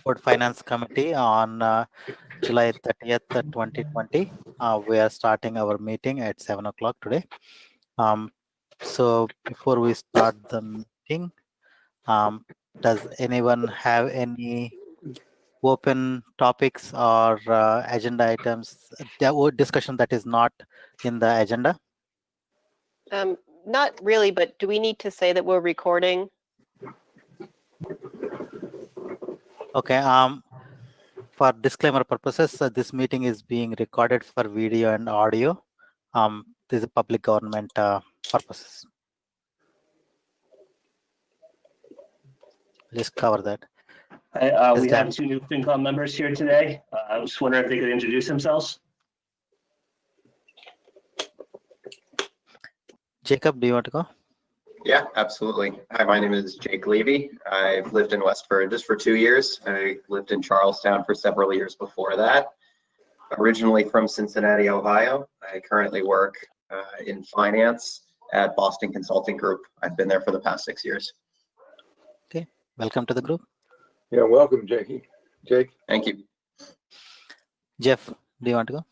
Westford Finance Committee on July 30th, 2020. We are starting our meeting at 7 o'clock today. So before we start the meeting, does anyone have any open topics or agenda items, discussion that is not in the agenda? Not really, but do we need to say that we're recording? Okay. For disclaimer purposes, this meeting is being recorded for video and audio. This is public government purposes. Just cover that. We have two new FinCom members here today. I was wondering if they could introduce themselves. Jacob, do you want to go? Yeah, absolutely. Hi, my name is Jake Levy. I've lived in Westford just for 2 years. I lived in Charlestown for several years before that. Originally from Cincinnati, Ohio. I currently work in finance at Boston Consulting Group. I've been there for the past 6 years. Okay, welcome to the group. Yeah, welcome, Jake. Thank you. Jeff, do you want to go?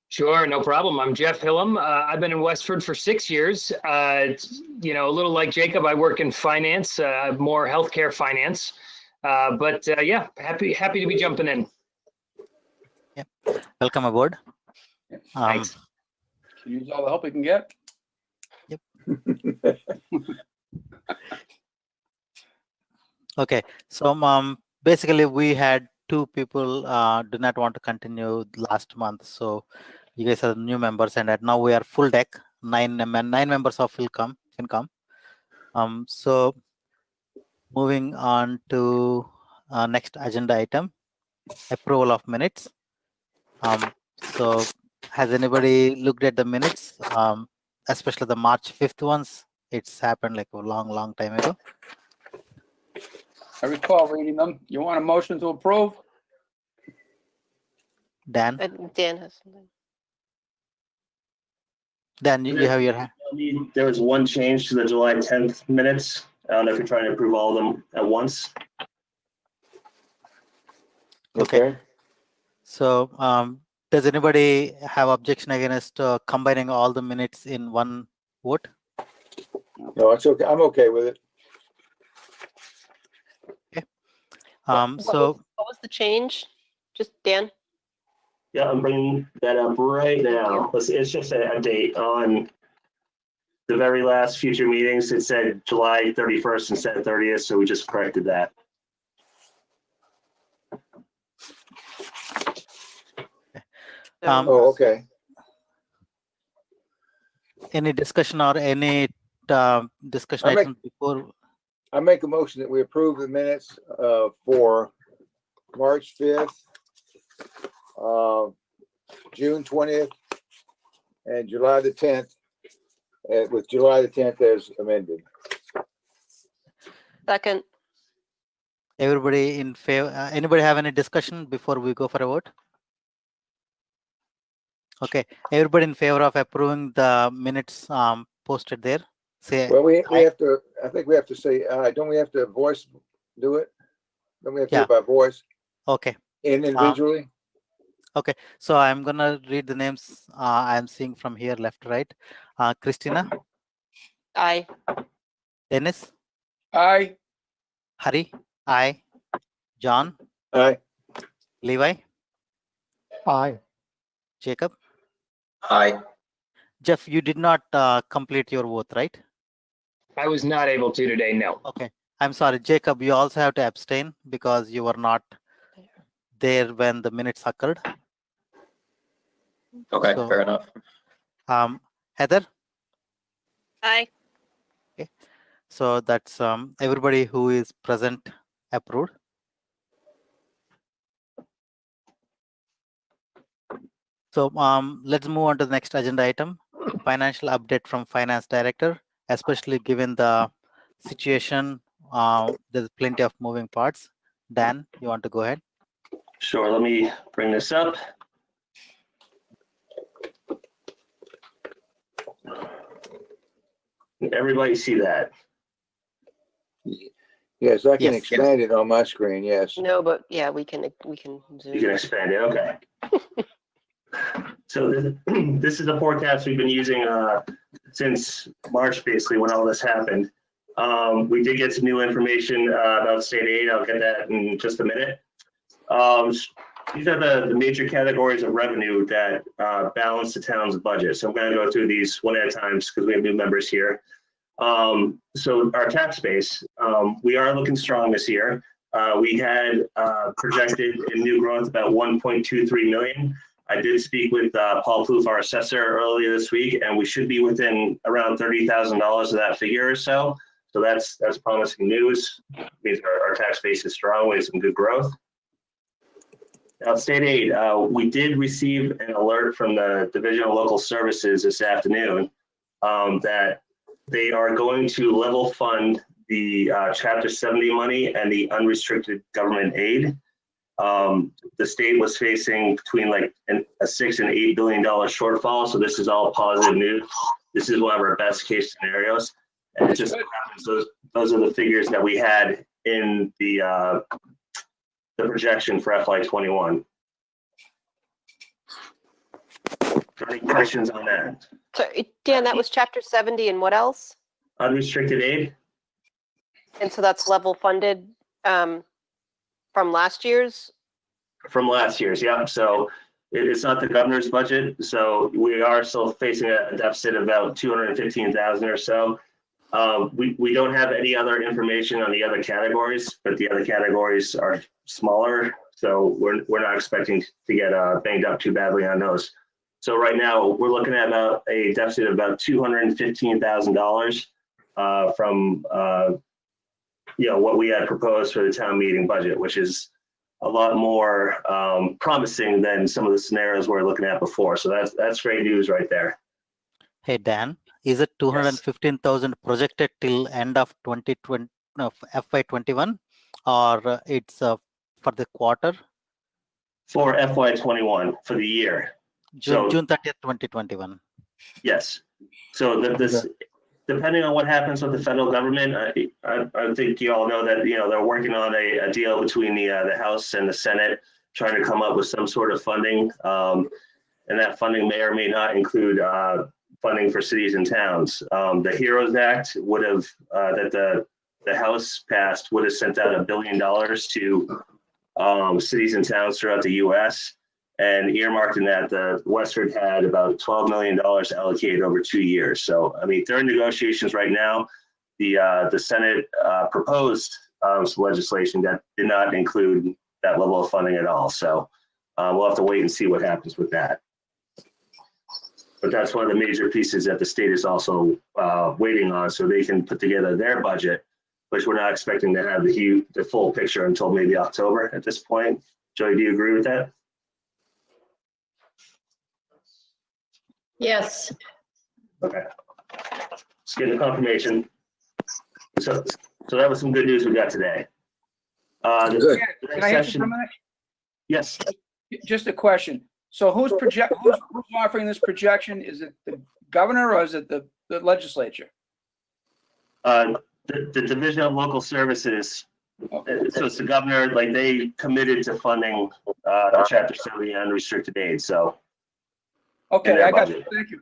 Sure, no problem. I'm Jeff Hillam. I've been in Westford for 6 years. A little like Jacob, I work in finance, more healthcare finance. Yeah, happy to be jumping in. Yeah, welcome aboard. Thanks. Use all the help we can get. Yep. Okay, so basically we had two people do not want to continue last month, so you guys are new members, and now we are full deck, nine members of FinCom. So moving on to next agenda item, approval of minutes. So has anybody looked at the minutes, especially the March 5th ones? It's happened like a long time ago. I recall reading them. You want a motion to approve? Dan, Dan has something. Dan, you have your hand. There was one change to the July 10th minutes. I don't know if you're trying to approve all of them at once. Okay. So does anybody have objection against combining all the minutes in one vote? No, it's okay. I'm okay with it. Okay. What was the change? Just Dan? Yeah, I'm bringing that up right now. It's just a date on the very last future meetings. It said July 31st instead of 30th, so we just corrected that. Okay. Any discussion or any discussion items before? I make a motion that we approve the minutes for March 5th, June 20th, and July the 10th, with July the 10th as amended. Second. Everybody in favor? Anybody have any discussion before we go for a vote? Okay, everybody in favor of approving the minutes posted there? Say well, we aye. have to. I think we have to say aye. Don't we have to voice do it? Don't we have to do it by voice? Okay. Individually. Okay, so I'm gonna read the names I'm seeing from here left to right. Christina. Aye. Dennis. Aye. Hari. Aye. John. Aye. Levi. Aye. Jacob. Aye. Jeff, you did not complete your vote, right? I was not able to today, no. Okay, I'm sorry, Jacob, you also have to abstain because you were not there when the minutes occurred. Okay, So, fair enough. Heather. Aye. Okay, so that's everybody who is present approved. So let's move on to the next agenda item, financial update from finance director, especially given the situation. There's plenty of moving parts. Dan, you want to go ahead? Sure, let me bring this up. Everybody see that? Yes, I can Yes. expand it on my screen, yes. No, but yeah, we can You can zoom. expand it, okay. So this is a forecast we've been using since March, basically, when all this happened. We did get some new information about state aid. I'll get that in just a minute. These are the major categories of revenue that balance the town's budget. So I'm going to go through these one at a time because we have new members here. So our tax base, we are looking strong this year. We had projected in new growth about 1.23 million. I did speak with Paul Plouffe, our assessor, earlier this week, and we should be within around $30,000 of that figure or so. So that's promising news. It means our tax base is strong. We have some good growth. Now, state aid, we did receive an alert from the Division of Local Services this afternoon that they are going to level fund the Chapter 70 money and the unrestricted government aid. The state was facing between like a $6 and $8 billion shortfall. So this is all positive news. This is one of our best case scenarios. And it just happens those are the figures that we had in the projection for FY21. Any questions on that? So Dan, that was chapter 70 and what else? Unrestricted aid? And so that's level funded from last year's? From last year's, yeah. So it's not the governor's budget. So we are still facing a deficit of about 215,000 or so. We don't have any other information on the other categories, but the other categories are smaller. So we're not expecting to get banged up too badly on those. So right now we're looking at about a deficit of about $215,000 from what we had proposed for the town meeting budget, which is a lot more promising than some of the scenarios we're looking at before. So that's great news right there. Hey, Dan, is it 215,000 projected till end of 2020, FY21, or it's for the quarter? For FY21 for the year. June 30th, 2021. Yes. So this, depending on what happens with the federal government, I think you all know that they're working on a deal between the House and the Senate, trying to come up with some sort of funding, and that funding may or may not include funding for cities and towns. The HEROES Act would have that the House passed would have sent out $1 billion to cities and towns throughout the U.S. and earmarked in that the Westford had about $12 million allocated over 2 years. So I mean, they're in negotiations right now. The Senate proposed some legislation that did not include that level of funding at all. So we'll have to wait and see what happens with that. But that's one of the major pieces that the state is also waiting on, so they can put together their budget, which we're not expecting to have the full picture until maybe October at this point. Joey, do you agree with that? Yes. Okay. Just getting the confirmation. So that was some good news we got today. Good. Can I answer for a minute? Yes. Just a question. So who's offering this projection? Is it the governor or is it the legislature? The Division of Local Services. So it's the governor, like they committed to funding Chapter 70 unrestricted aid. So. Okay, I got you. Thank you.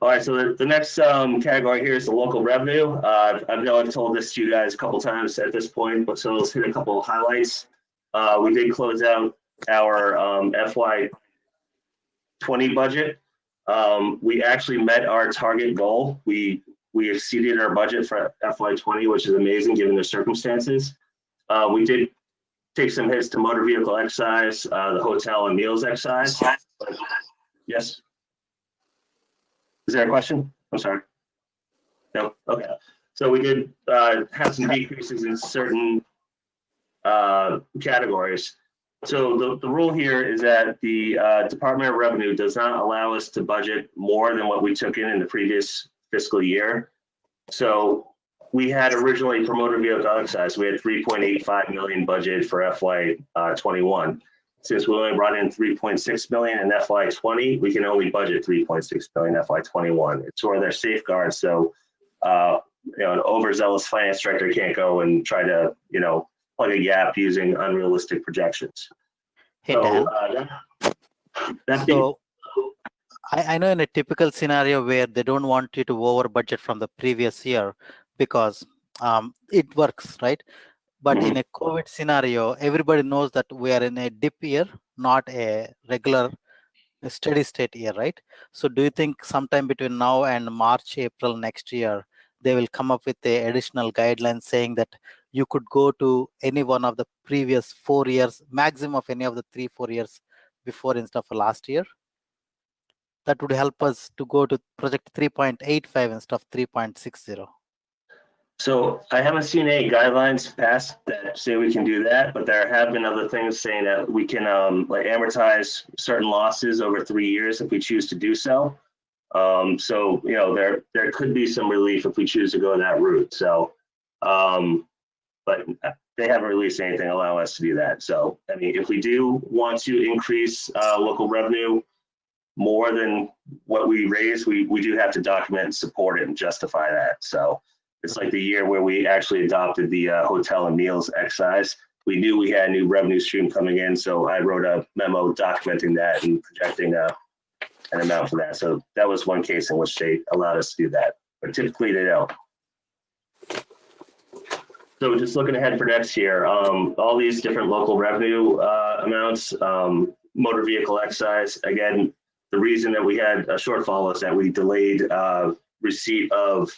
All right, so the next category here is the local revenue. I know I've told this to you guys a couple times at this point, but so let's hit a couple of highlights. We did close out our FY20 budget. We actually met our target goal. We exceeded our budget for FY20, which is amazing given the circumstances. We did take some hits to motor vehicle excise, the hotel and meals excise. Yes. Is there a question? I'm sorry. No. Okay. So we did have some decreases in certain categories. So the rule here is that the Department of Revenue does not allow us to budget more than what we took in the previous fiscal year. So we had originally for motor vehicle excise, we had 3.85 million budget for FY21. Since we only brought in 3.6 million in FY20, we can only budget 3.6 million FY21. It's sort of their safeguards. So an overzealous finance director can't go and try to, plug a gap using unrealistic projections. Hey, So, Dan. that's the, So I know in a typical scenario where they don't want you to over budget from the previous year because it works, right? But in a COVID scenario, everybody knows that we are in a dip year, not a regular steady state year, right? So do you think sometime between now and March, April next year, they will come up with a additional guidelines saying that you could go to any one of the previous 4 years, maximum of any of the 3-4 years before instead of last year? That would help us to go to project 3.85 instead of 3.60. so I haven't seen any guidelines passed that say we can do that, but there have been other things saying that we can like amortize certain losses over 3 years if we choose to do so. So there could be some relief if we choose to go that route. So, but they haven't released anything allowing us to do that. So I mean, if we do want to increase local revenue more than what we raise, we do have to document and support it and justify that. So it's like the year where we actually adopted the hotel and meals excise. We knew we had a new revenue stream coming in, so I wrote a memo documenting that and projecting an amount for that. So that was one case in which they allowed us to do that, but typically they don't. So just looking ahead for next year, all these different local revenue amounts, motor vehicle excise, again, the reason that we had a shortfall was that we delayed receipt of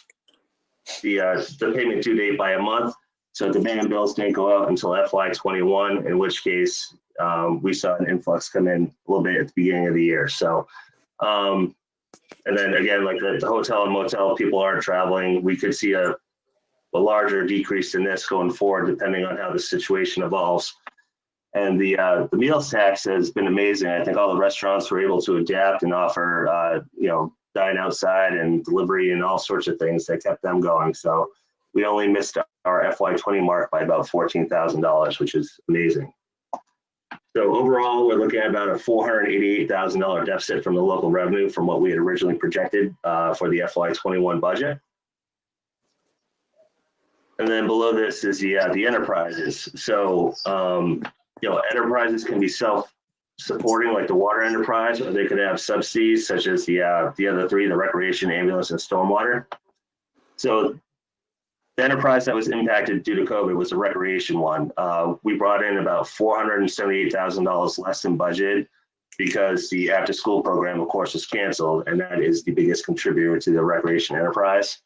the payment due date by a month. So demand bills didn't go out until FY21, in which case we saw an influx come in a little bit at the beginning of the year. So, and then again, like the hotel and motel, people aren't traveling. We could see a larger decrease in this going forward, depending on how the situation evolves. And the meals tax has been amazing. I think all the restaurants were able to adapt and offer, dine outside and delivery and all sorts of things that kept them going. So we only missed our FY20 mark by about $14,000, which is amazing. So overall, we're looking at about a $488,000 deficit from the local revenue from what we had originally projected for the FY21 budget. And then below this is the enterprises. So, enterprises can be self-supporting, like the water enterprise, or they could have subsidies such as the other three, the recreation, ambulance, and stormwater. So the enterprise that was impacted due to COVID was the recreation one. We brought in about $478,000 less than budget because the after-school program, of course, was canceled, and that is the biggest contributor to the recreation enterprise.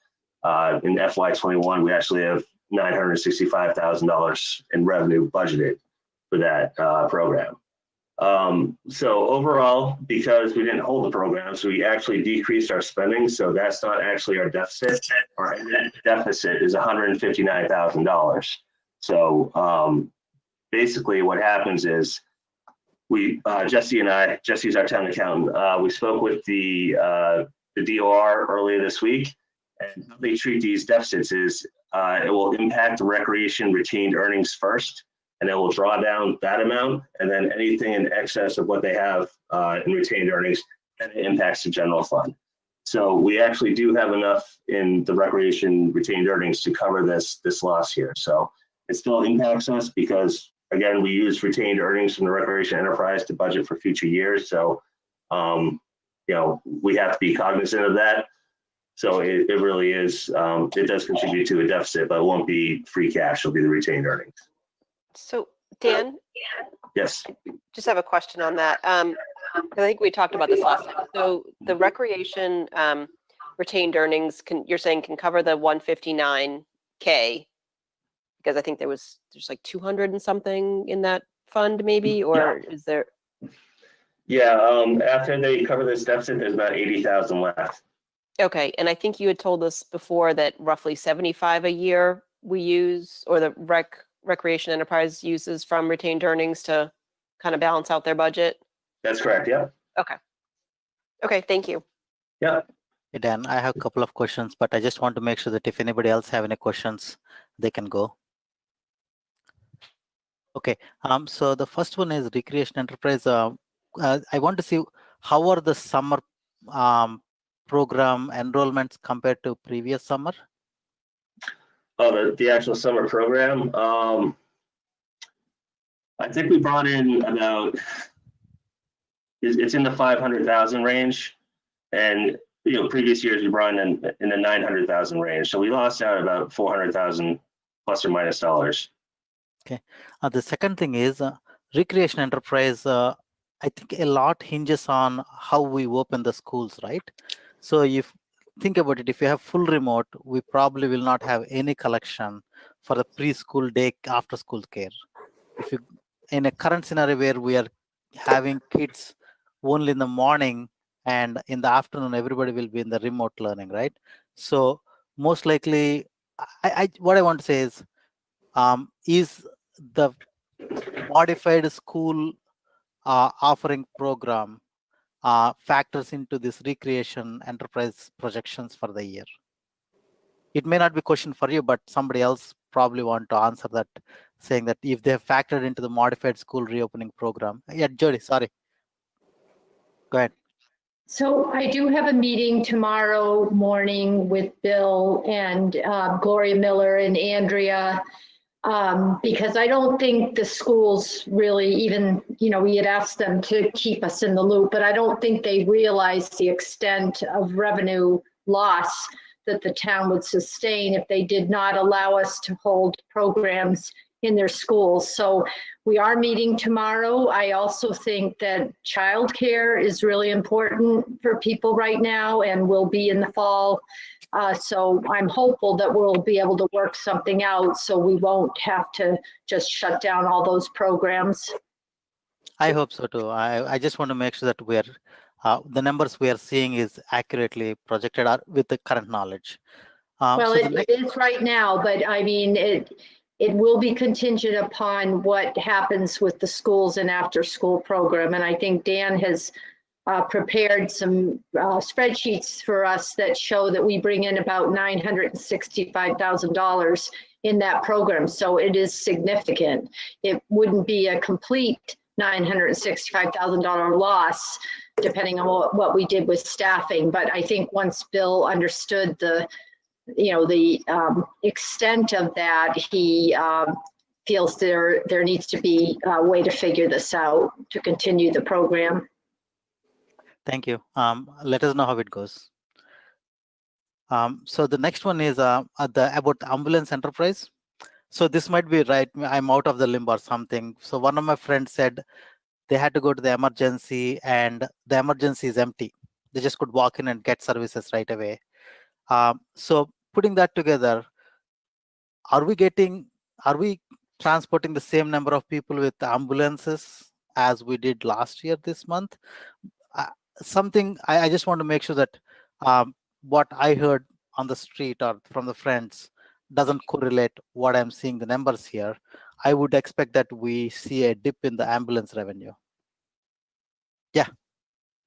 In FY21, we actually have $965,000 in revenue budgeted for that program. So overall, because we didn't hold the programs, we actually decreased our spending. So that's not actually our deficit. Our net deficit is $159,000. So basically what happens is Jesse's our town accountant. We spoke with the DOR earlier this week, and how they treat these deficits is it will impact the recreation retained earnings first, and it will draw down that amount, and then anything in excess of what they have in retained earnings, and it impacts the general fund. So we actually do have enough in the recreation retained earnings to cover this loss here. So it still impacts us because, again, we use retained earnings from the recreation enterprise to budget for future years. So, we have to be cognizant of that. So it really is, it does contribute to a deficit, but it won't be free cash, it'll be the retained earnings. So Dan, Yes. just have a question on that. I think we talked about this last time. So the recreation retained earnings you're saying can cover the 159K, because I think there's like 200 and something in that fund maybe, or is there? Yeah, after they cover this deficit, there's about 80,000 left. Okay, and I think you had told us before that roughly 75 a year we use, or the recreation enterprise uses from retained earnings to kind of balance out their budget. That's correct, yeah. Okay, thank you. Yeah. Hey, Dan, I have a couple of questions, but I just want to make sure that if anybody else have any questions, they can go. Okay, so the first one is recreation enterprise. I want to see how are the summer program enrollments compared to previous summer? Oh, the actual summer program. I think we brought in about, it's in the 500,000 range, and previous years we brought in the 900,000 range. So we lost out about 400,000 plus or minus dollars. Okay. The second thing is recreation enterprise. I think a lot hinges on how we open the schools, right? So if think about it, if you have full remote, we probably will not have any collection for the preschool day after school care. If you in a current scenario where we are having kids only in the morning and in the afternoon, everybody will be in the remote learning, right? So most likely, what I want to say is the modified school offering program factors into this recreation enterprise projections for the year? It may not be a question for you, but somebody else probably want to answer that, saying that if they have factored into the modified school reopening program. Yeah, Jody, sorry. Go ahead. So I do have a meeting tomorrow morning with Bill and Gloria Miller and Andrea, because I don't think the schools really even, we had asked them to keep us in the loop, but I don't think they realize the extent of revenue loss that the town would sustain if they did not allow us to hold programs in their schools. So we are meeting tomorrow. I also think that childcare is really important for people right now and will be in the fall. So I'm hopeful that we'll be able to work something out so we won't have to just shut down all those programs. I hope so too. I just want to make sure that we're the numbers we are seeing is accurately projected with the current knowledge. Well, so it is right now, but I mean, it will be contingent upon what happens with the schools and after school program. And I think Dan has prepared some spreadsheets for us that show that we bring in about $965,000 in that program. So it is significant. It wouldn't be a complete $965,000 loss, depending on what we did with staffing. But I think once Bill understood the extent of that, he feels there needs to be a way to figure this out to continue the program. Thank you. Let us know how it goes. So the next one is about the ambulance enterprise. So this might be right. I'm out of the limb or something. So one of my friends said they had to go to the emergency and the emergency is empty. They just could walk in and get services right away. So putting that together, are we transporting the same number of people with ambulances as we did last year this month? I just want to make sure that what I heard on the street or from the friends doesn't correlate what I'm seeing the numbers here. I would expect that we see a dip in the ambulance revenue. Yeah.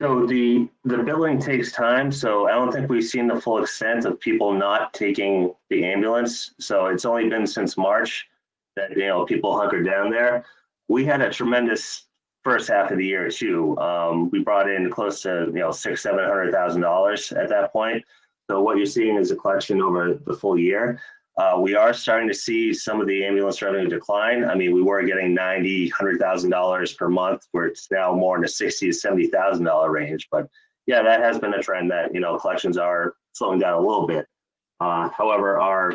So the billing takes time. So I don't think we've seen the full extent of people not taking the ambulance. So it's only been since March that, people hunkered down there. We had a tremendous first half of the year too. We brought in close to, $600,000-700,000 at that point. So what you're seeing is a collection over the full year. We are starting to see some of the ambulance revenue decline. I mean, we were getting $90,000, $100,000 per month, where it's now more in the $60,000 to $70,000 range. But yeah, that has been a trend that, collections are slowing down a little bit. However, our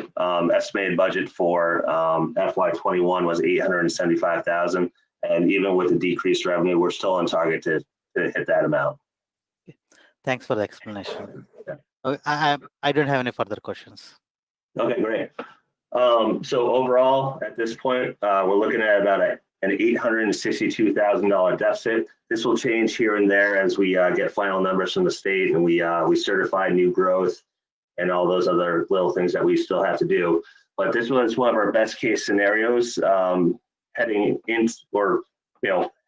estimated budget for FY21 was $875,000. And even with the decreased revenue, we're still on target to hit that amount. Thanks for the explanation. Yeah. I don't have any further questions. Okay, great. So overall, at this point, we're looking at about an $862,000 deficit. This will change here and there as we get final numbers from the state and we certify new growth and all those other little things that we still have to do. But this was one of our best case scenarios heading into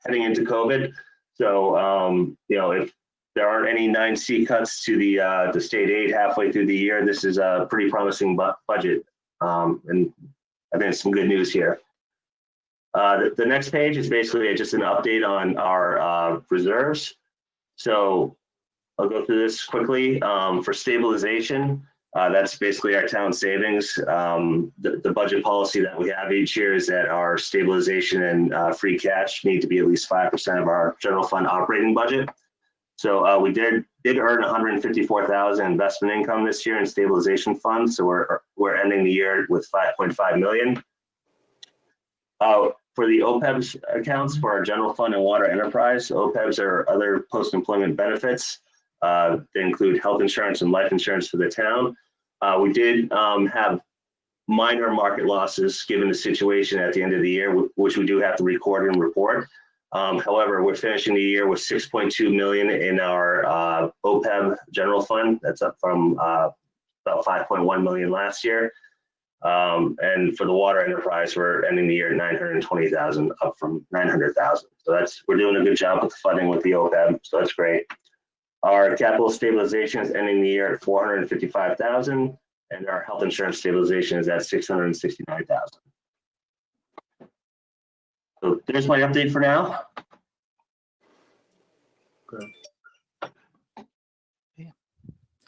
COVID. So, if there aren't any 9C cuts to the state aid halfway through the year, this is a pretty promising budget. And I think it's some good news here. The next page is basically just an update on our reserves. So I'll go through this quickly. For stabilization, That's basically our town savings. The budget policy that we have each year is that our stabilization and free cash need to be at least 5% of our general fund operating budget. So we did earn 154,000 investment income this year in stabilization funds. So we're ending the year with 5.5 million. For the OPEBs accounts for our general fund and water enterprise, OPEBs are other post-employment benefits. They include health insurance and life insurance for the town. We did have minor market losses given the situation at the end of the year, which we do have to record and report. However, we're finishing the year with 6.2 million in our OPEB general fund. That's up from about 5.1 million last year. And for the water enterprise, we're ending the year at 920,000, up from 900,000. So we're doing a good job with the funding with the OPEB. So that's great. Our capital stabilization is ending the year at 455,000, and our health insurance stabilization is at 669,000. So there's my update for now. Okay.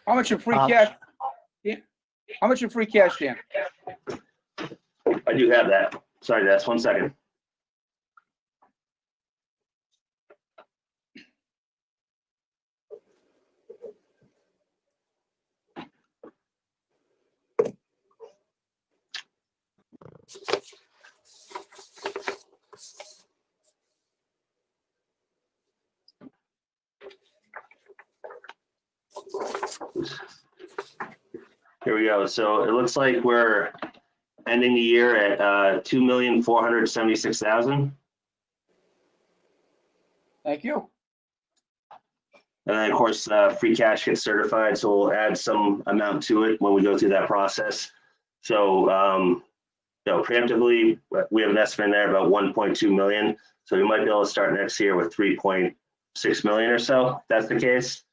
How much in free cash? How much in free cash, Dan? I do have that. Sorry, that's 1 second. Here we go. So it looks like we're ending the year at 2,476,000. Thank you. And then, of course, free cash gets certified, so we'll add some amount to it when we go through that process. So, preemptively, we have an estimate there about 1.2 million. So we might be able to start next year with 3.6 million or so, if that's the case.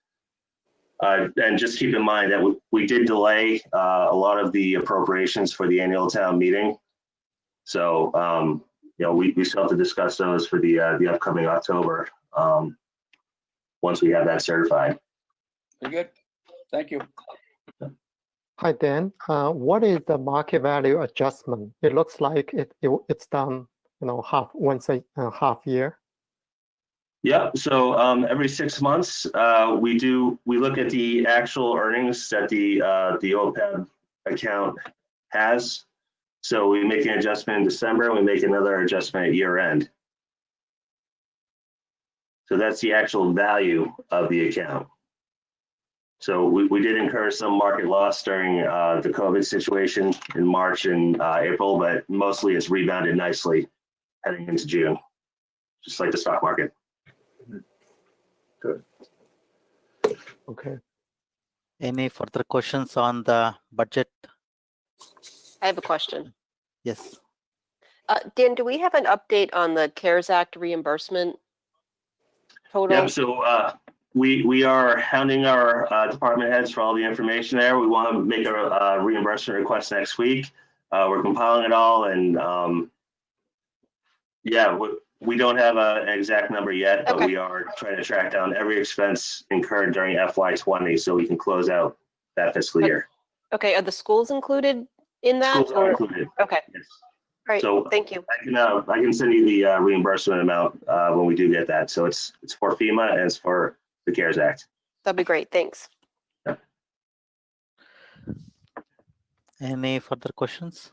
And just keep in mind that we did delay a lot of the appropriations for the annual town meeting. So, we still have to discuss those for the upcoming October once we have that certified. Very good. Thank you. Hi, Dan. What is the market value adjustment? It looks like it's done, once a half year. Yeah, so every 6 months, we look at the actual earnings that the OPEB account has. So we make an adjustment in December, and we make another adjustment at year end. So that's the actual value of the account. So we did incur some market loss during the COVID situation in March and April, but mostly it's rebounded nicely heading into June, just like the stock market. Good. Okay. Any further questions on the budget? I have a question. Yes. Dan, do we have an update on the CARES Act reimbursement total? Yep, so we are hounding our department heads for all the information there. We want to make a reimbursement request next week. We're compiling it all, and we don't have an exact number yet, but we are trying to track down every expense incurred during FY20 so we can close out that fiscal year. Okay, are the schools included in that? Schools are included. Okay. Yes. All right, So thank you. I can send you the reimbursement amount when we do get that. So it's for FEMA and it's for the CARES Act. That'd be great. Thanks. Any further questions?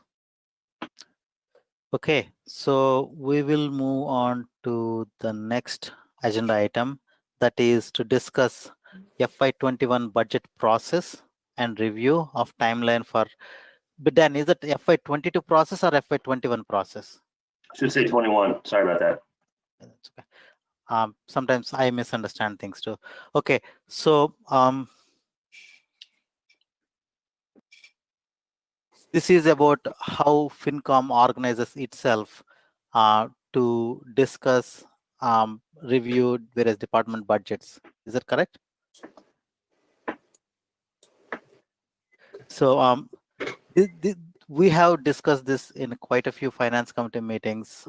Okay, so we will move on to the next agenda item, that is to discuss FY21 budget process and review of timeline for. But Dan, is it FY22 process or FY21 process? Should say 21. Sorry about that. That's okay. Sometimes I misunderstand things too. Okay, so this is about how FinCom organizes itself to discuss, review various department budgets. Is that correct? So we have discussed this in quite a few finance committee meetings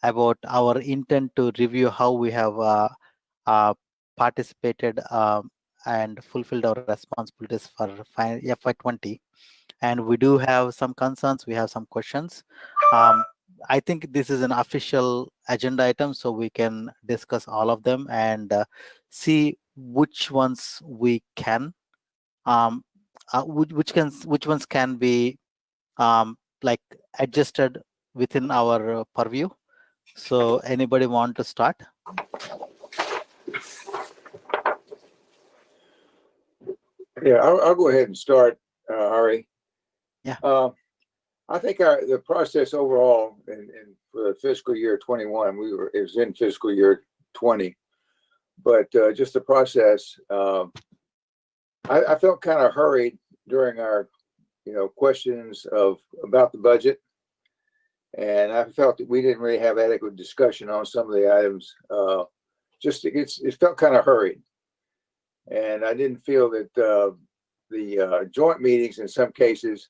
about our intent to review how we have participated and fulfilled our responsibilities for FY20. And we do have some concerns, we have some questions. I think this is an official agenda item, so we can discuss all of them and see which ones we can, which ones can be like adjusted within our purview. So anybody want to start? Yeah, I'll go ahead and start, Ari. Yeah. I think the process overall, and for the fiscal year 21, it was in fiscal year 20, but just the process, I felt kind of hurried during our, questions about the budget, and I felt that we didn't really have adequate discussion on some of the items. It felt kind of hurried, and I didn't feel that the joint meetings in some cases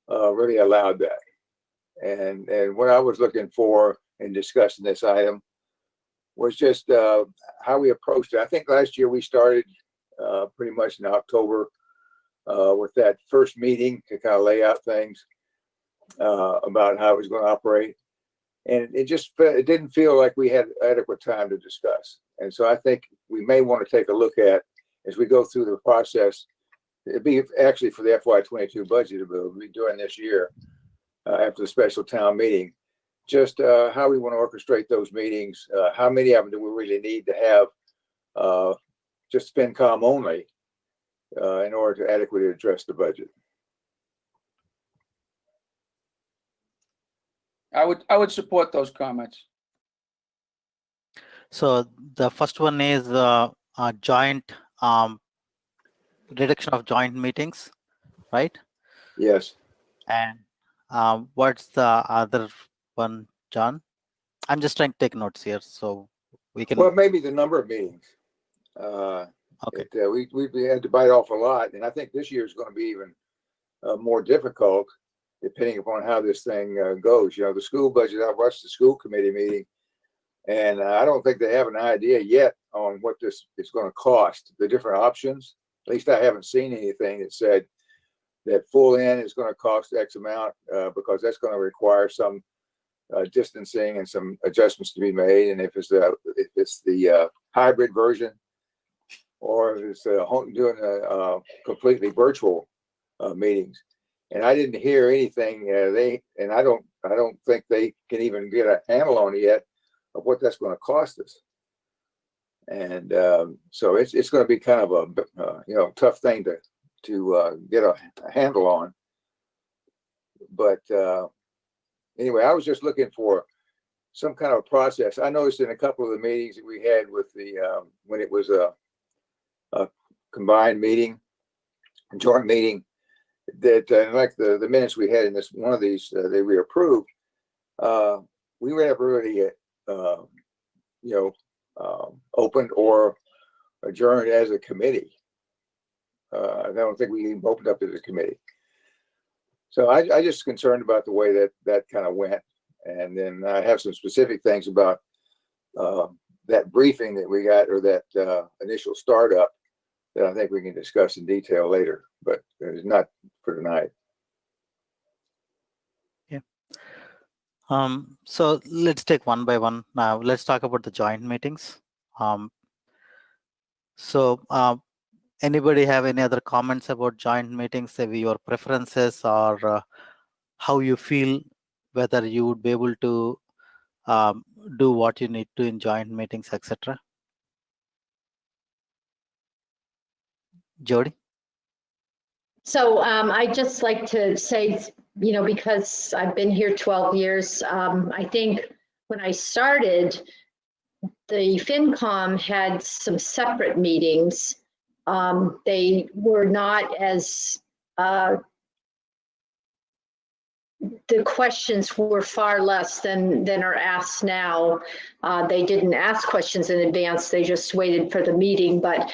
really allowed that. And what I was looking for in discussing this item was just how we approached it. I think last year we started pretty much in October with that first meeting to kind of lay out things about how it was going to operate. And it didn't feel like we had adequate time to discuss. And so I think we may want to take a look at, as we go through the process, it'd be actually for the FY22 budget, we'll be doing this year after the special town meeting, just how we want to orchestrate those meetings, how many of them do we really need to have just FinCom only in order to adequately address the budget. I would support those comments. So the first one is a joint reduction of joint meetings, right? Yes. And what's the other one, John? I'm just trying to take notes here so we can. Well, maybe the number of meetings. Okay. We had to bite off a lot, and I think this year is going to be even more difficult depending upon how this thing goes. The school budget, I watched the school committee meeting, and I don't think they have an idea yet on what this is going to cost, the different options. At least I haven't seen anything that said that full in is going to cost X amount because that's going to require some distancing and some adjustments to be made. And if it's the hybrid version, or if it's doing a completely virtual meetings. And I didn't hear anything. I don't think they can even get a handle on it yet of what that's going to cost us. And so it's going to be kind of a tough thing to get a handle on. But anyway, I was just looking for some kind of process. I noticed in a couple of the meetings that we had with the when it was a combined meeting, joint meeting, that like the minutes we had in this one of these that we approved, we never really opened or adjourned as a committee. I don't think we even opened up as a committee. So I just concerned about the way that kind of went. And then I have some specific things about that briefing that we got, or that initial startup, that I think we can discuss in detail later, but it's not for tonight. Yeah. So let's take one by one. Now let's talk about the joint meetings. Anybody have any other comments about joint meetings, maybe your preferences or how you feel, whether you would be able to do what you need to in joint meetings, etc.? Jody? So I'd just like to say, because I've been here 12 years, I think when I started, the FinCom had some separate meetings. They were not as, the questions were far less than are asked now. They didn't ask questions in advance, they just waited for the meeting. But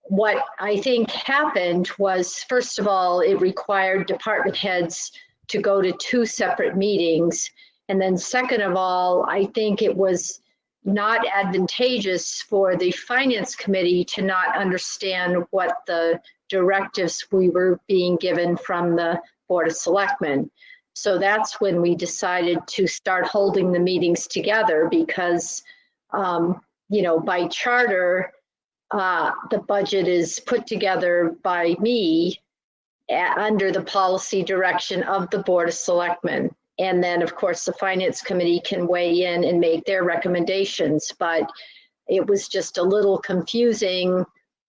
what I think happened was, first of all, it required department heads to go to 2 separate meetings. And then second of all, I think it was not advantageous for the finance committee to not understand what the directives we were being given from the Board of Selectmen. So that's when we decided to start holding the meetings together because, you know, by charter, the budget is put together by me under the policy direction of the Board of Selectmen. And then, of course, the Finance Committee can weigh in and make their recommendations. But it was just a little confusing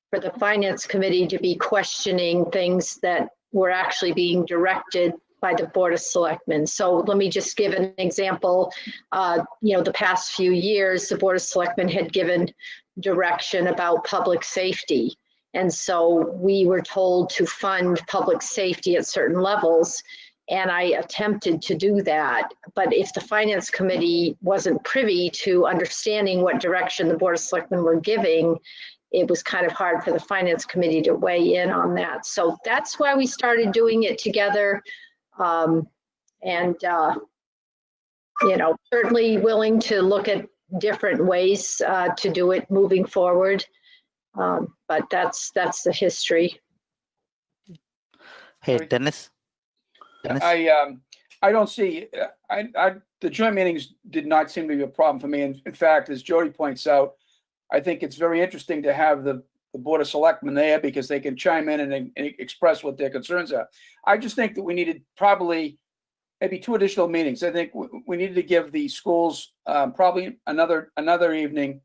for the Finance Committee to be questioning things that were actually being directed by the Board of Selectmen. So let me just give an example. You know, the past few years, the Board of Selectmen had given direction about public safety. And so we were told to fund public safety at certain levels. And I attempted to do that. But if the Finance Committee wasn't privy to understanding what direction the Board of Selectmen were giving, it was kind of hard for the Finance Committee to weigh in on that. So that's why we started doing it together. You know, certainly willing to look at different ways to do it moving forward. But that's the history. Hey, Dennis. I don't see, the joint meetings did not seem to be a problem for me. In fact, as Jody points out, I think it's very interesting to have the Board of Selectmen there because they can chime in and express what their concerns are. I just think that we needed probably maybe 2 additional meetings. I think we needed to give the schools probably another evening.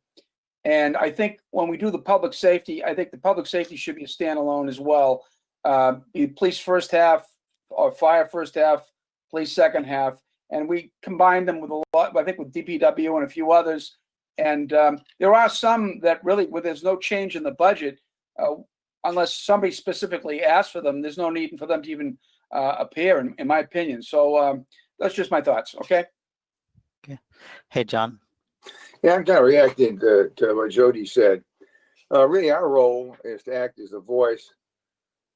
And I think when we do the public safety, I think the public safety should be a standalone as well. Police first half or fire first half, police second half. And we combined them with a lot, I think with DPW and a few others. And there are some that really, where there's no change in the budget, unless somebody specifically asks for them, there's no need for them to even appear, in my opinion. So that's just my thoughts. Okay. Okay. Hey, John. Yeah, I'm kind of reacting to what Jody said. Really, our role is to act as the voice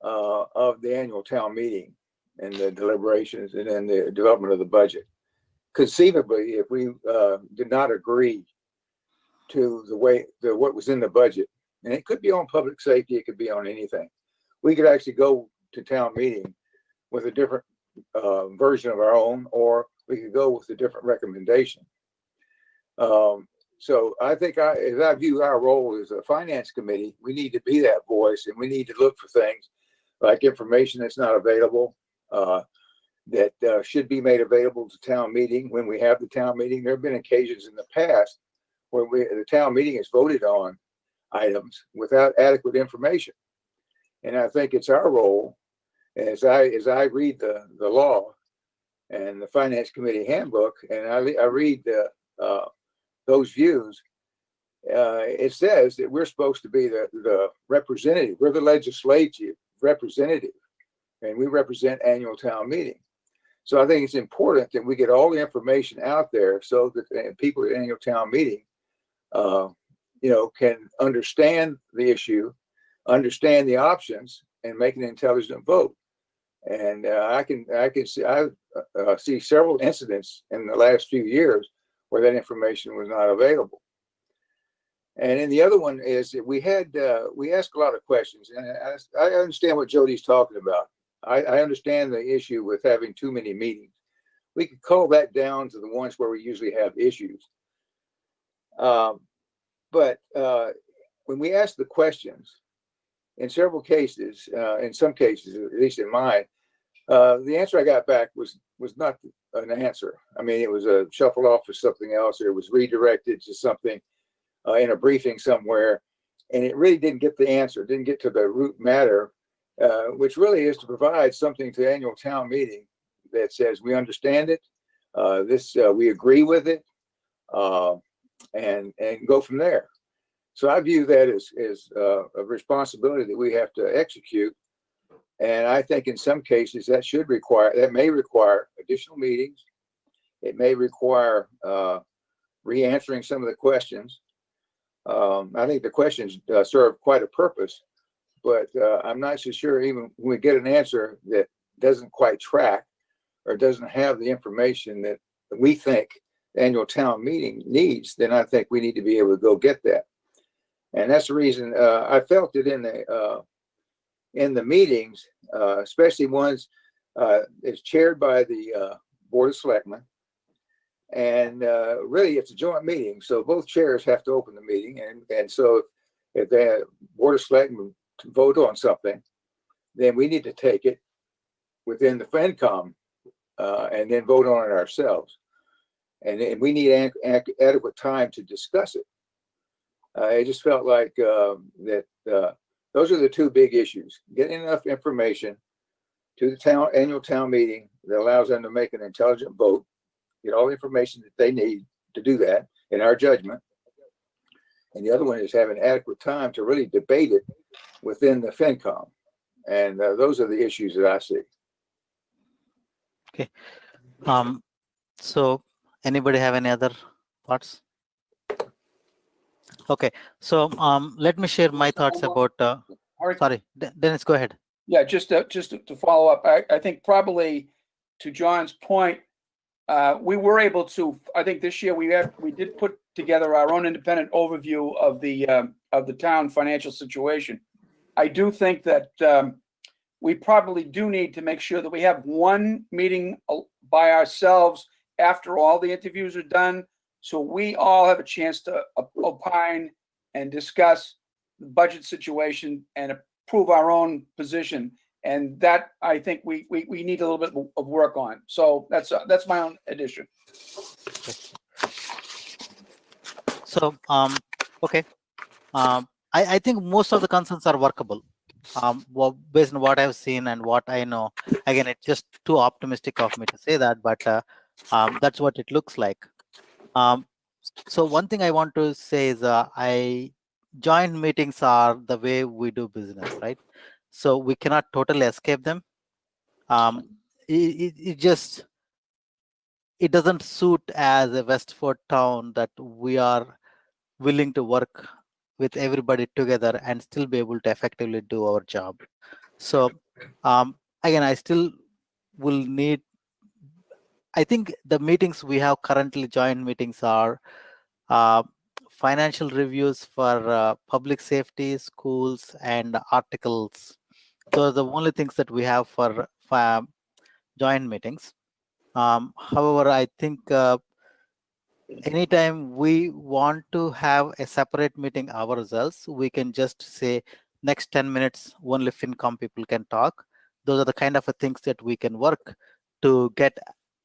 of the annual town meeting and the deliberations and then the development of the budget. Conceivably, if we did not agree to what was in the budget, and it could be on public safety, it could be on anything, we could actually go to town meeting with a different version of our own, or we could go with a different recommendation. So I think as I view our role as a finance committee, we need to be that voice, and we need to look for things like information that's not available, that should be made available to town meeting when we have the town meeting. There have been occasions in the past where the town meeting has voted on items without adequate information. And I think it's our role, as I read the law and the finance committee handbook, and I read those views, it says that we're supposed to be the representative. We're the legislative representative, and we represent annual town meeting. So I think it's important that we get all the information out there so that people at annual town meeting, can understand the issue, understand the options, and make an intelligent vote. And I see several incidents in the last few years where that information was not available. And then the other one is that we asked a lot of questions, and I understand what Jody's talking about. I understand the issue with having too many meetings. We could cull that down to the ones where we usually have issues. But when we ask the questions, in several cases, in some cases, at least in mine, the answer I got back was not an answer. I mean, it was shuffled off to something else, or it was redirected to something in a briefing somewhere, and it really didn't get the answer, didn't get to the root matter, which really is to provide something to the annual town meeting that says we understand it, we agree with it, and go from there. So I view that as a responsibility that we have to execute. And I think in some cases that may require additional meetings. It may require re-answering some of the questions. I think the questions serve quite a purpose, but I'm not so sure even when we get an answer that doesn't quite track or doesn't have the information that we think annual town meeting needs, then I think we need to be able to go get that. And that's the reason I felt it in the meetings, especially ones it's chaired by the Board of Selectmen. And really, it's a joint meeting, so both chairs have to open the meeting. And so if the Board of Selectmen vote on something, then we need to take it within the FinCom and then vote on it ourselves. And we need adequate time to discuss it. I just felt like that those are the two big issues: getting enough information to the annual town meeting that allows them to make an intelligent vote, get all the information that they need to do that, in our judgment. And the other one is having adequate time to really debate it within the FinCom. And those are the issues that I see. Okay. So anybody have any other thoughts? Okay. So let me share my thoughts about. Sorry, Dennis, go ahead. Yeah, just to follow up, I think probably to John's point, we were able to. I think this year we did put together our own independent overview of the town financial situation. I do think that we probably do need to make sure that we have one meeting by ourselves after all the interviews are done, so we all have a chance to opine and discuss the budget situation and prove our own position. And that, I think we need a little bit of work on. So that's my own addition. So okay, I think most of the concerns are workable. Well, based on what I've seen and what I know. Again, it's just too optimistic of me to say that, but that's what it looks like. So one thing I want to say is joint meetings are the way we do business, right? So we cannot totally escape them. It doesn't suit as a Westford town that we are willing to work with everybody together and still be able to effectively do our job. So again, I still will need, I think the meetings we have currently, joint meetings, are financial reviews for public safety, schools, and articles. Those are the only things that we have for joint meetings. However, I think anytime we want to have a separate meeting ourselves, we can just say next 10 minutes only FinCom people can talk. Those are the kind of things that we can work to get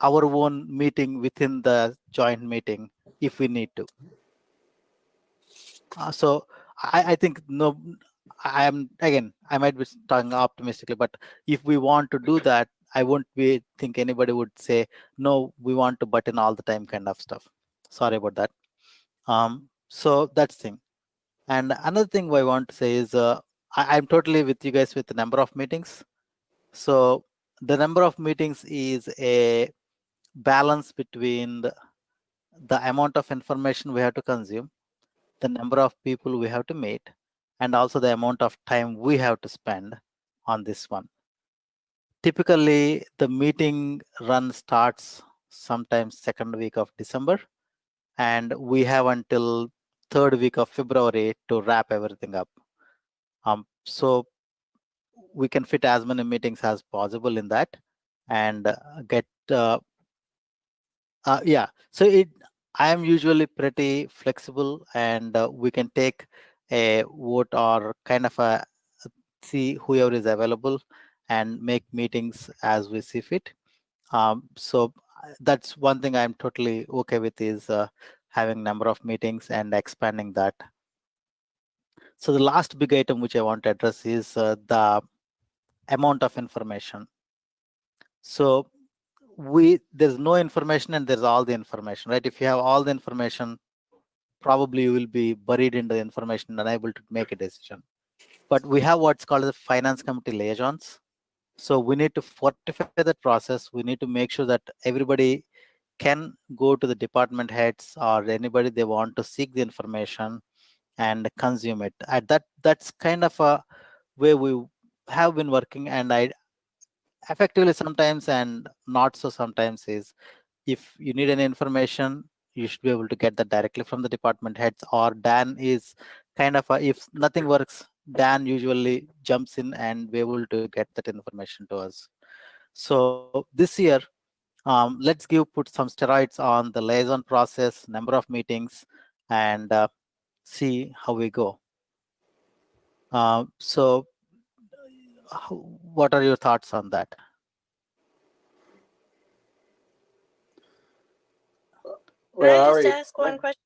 our own meeting within the joint meeting if we need to. So I think no, I might be talking optimistically, but if we want to do that, I won't think anybody would say no, we want to butt in all the time kind of stuff. Sorry about that. So that's thing. And another thing I want to say is I'm totally with you guys with the number of meetings. So the number of meetings is a balance between the amount of information we have to consume, the number of people we have to meet, and also the amount of time we have to spend on this one. Typically, the meeting run starts sometimes second week of December, and we have until third week of February to wrap everything up. So we can fit as many meetings as possible in that and get yeah. So I am usually pretty flexible, and we can take a vote or kind of see whoever is available and make meetings as we see fit. So that's one thing I'm totally okay with, is having number of meetings and expanding that. So the last big item which I want to address is the amount of information. So there's no information and there's all the information, right? If you have all the information, probably you will be buried in the information and unable to make a decision. But we have what's called the finance committee liaisons. So we need to fortify that process. We need to make sure that everybody can go to the department heads or anybody they want to seek the information and consume it. That's kind of a way we have been working, and I effectively sometimes and not so sometimes is, if you need any information, you should be able to get that directly from the department heads, or Dan is kind of if nothing works, Dan usually jumps in and be able to get that information to us. So this year, let's put some steroids on the liaison process, number of meetings, and see how we go. So what are your thoughts on that? Can I just ask one question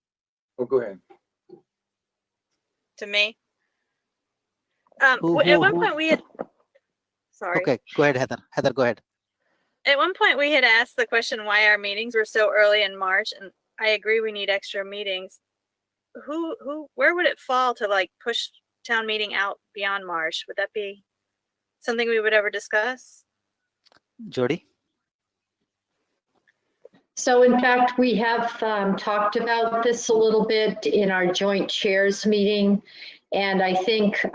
Oh, go ahead. to me? At one point we had, sorry. Okay, go ahead, Heather. Heather, go ahead. At one point we had asked the question why our meetings were so early in March, and I agree we need extra meetings. Where would it fall to like push town meeting out beyond March? Would that be something we would ever discuss? Jody? So in fact, we have talked about this a little bit in our joint chairs meeting. And I think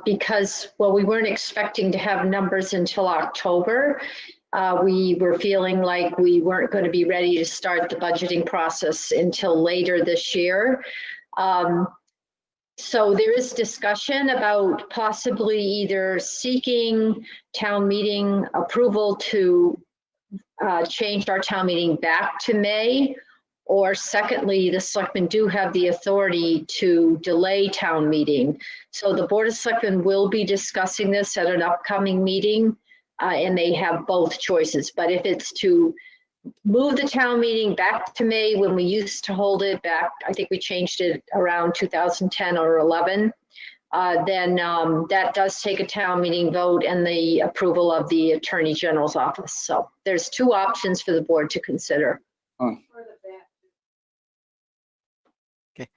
because, well, we weren't expecting to have numbers until October, we were feeling like we weren't going to be ready to start the budgeting process until later this year. So there is discussion about possibly either seeking town meeting approval to change our town meeting back to May, or secondly, the selectmen do have the authority to delay town meeting. So the Board of Selectmen will be discussing this at an upcoming meeting, and they have both choices. But if it's to move the town meeting back to May, when we used to hold it back, I think we changed it around 2010 or 11, then that does take a town meeting vote and the approval of the Attorney General's office. So there's two options for the board to consider. Okay.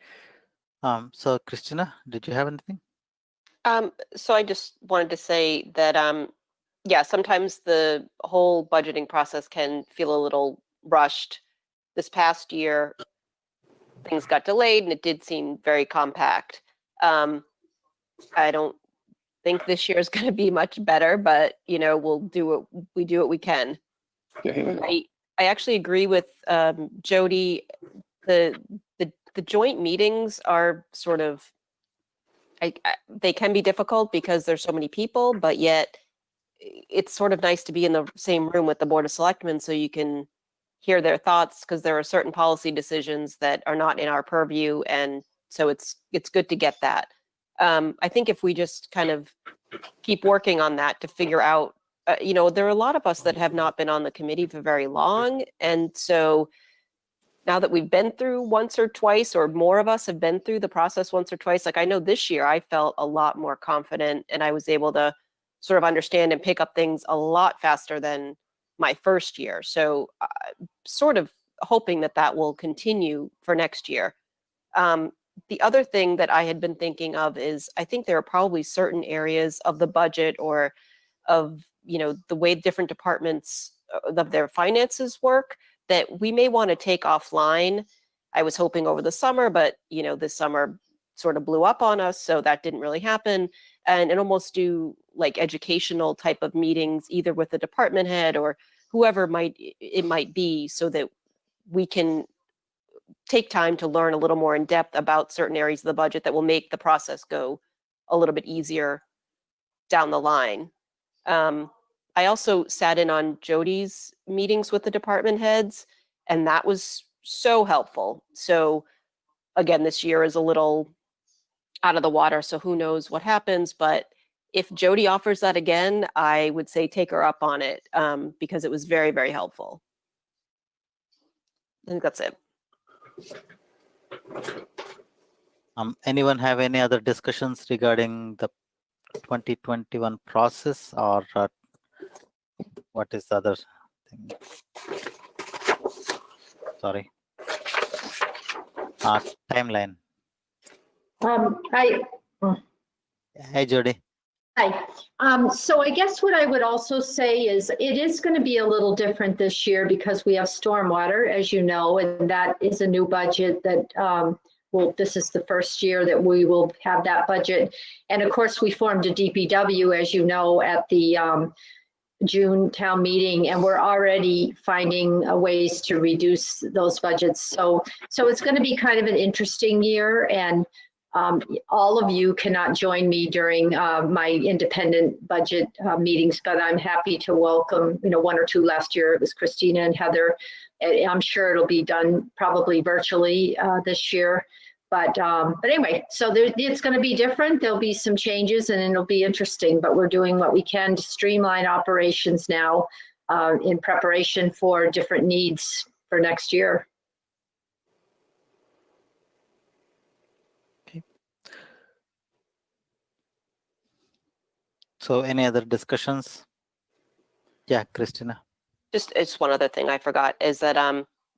So Christina, did you have anything? So I just wanted to say that, yeah, sometimes the whole budgeting process can feel a little rushed. This past year, things got delayed and it did seem very compact. I don't think this year is going to be much better, but you know, we'll do what we can. I actually agree with Jody. The joint meetings are sort of, they can be difficult because there's so many people, but yet it's sort of nice to be in the same room with the Board of Selectmen so you can hear their thoughts, because there are certain policy decisions that are not in our purview, and so it's good to get that. I think if we just kind of keep working on that to figure out, you know, there are a lot of us that have not been on the committee for very long, and so now that we've been through once or twice, or more of us have been through the process once or twice, like I know this year I felt a lot more confident and I was able to sort of understand and pick up things a lot faster than my first year. So sort of hoping that that will continue for next year. The other thing that I had been thinking of is I think there are probably certain areas of the budget or of, you know, the way different departments of their finances work that we may want to take offline. I was hoping over the summer, but you know, this summer sort of blew up on us, so that didn't really happen. And almost do like educational type of meetings, either with the department head or whoever it might be, so that we can take time to learn a little more in depth about certain areas of the budget that will make the process go a little bit easier down the line. I also sat in on Jody's meetings with the department heads, and that was so helpful. So again, this year is a little out of the water, so who knows what happens, but if Jody offers that again, I would say take her up on it, because it was very, very helpful. I think that's it. Anyone have any other discussions regarding the 2021 process, or what is the other thing? Sorry. Timeline. Hey, Jody. Hi. So I guess what I would also say is it is going to be a little different this year because we have stormwater, as you know, and that is a new budget that this is the first year that we will have that budget. And of course, we formed a DPW, as you know, at the June town meeting, and we're already finding ways to reduce those budgets. So it's going to be kind of an interesting year, and all of you cannot join me during my independent budget meetings, but I'm happy to welcome, one or two. Last year it was Christina and Heather. And I'm sure it'll be done probably virtually this year. But anyway, so it's going to be different. There'll be some changes and it'll be interesting, but we're doing what we can to streamline operations now in preparation for different needs for next year. Okay. So any other discussions? Yeah, Christina. Just one other thing I forgot is that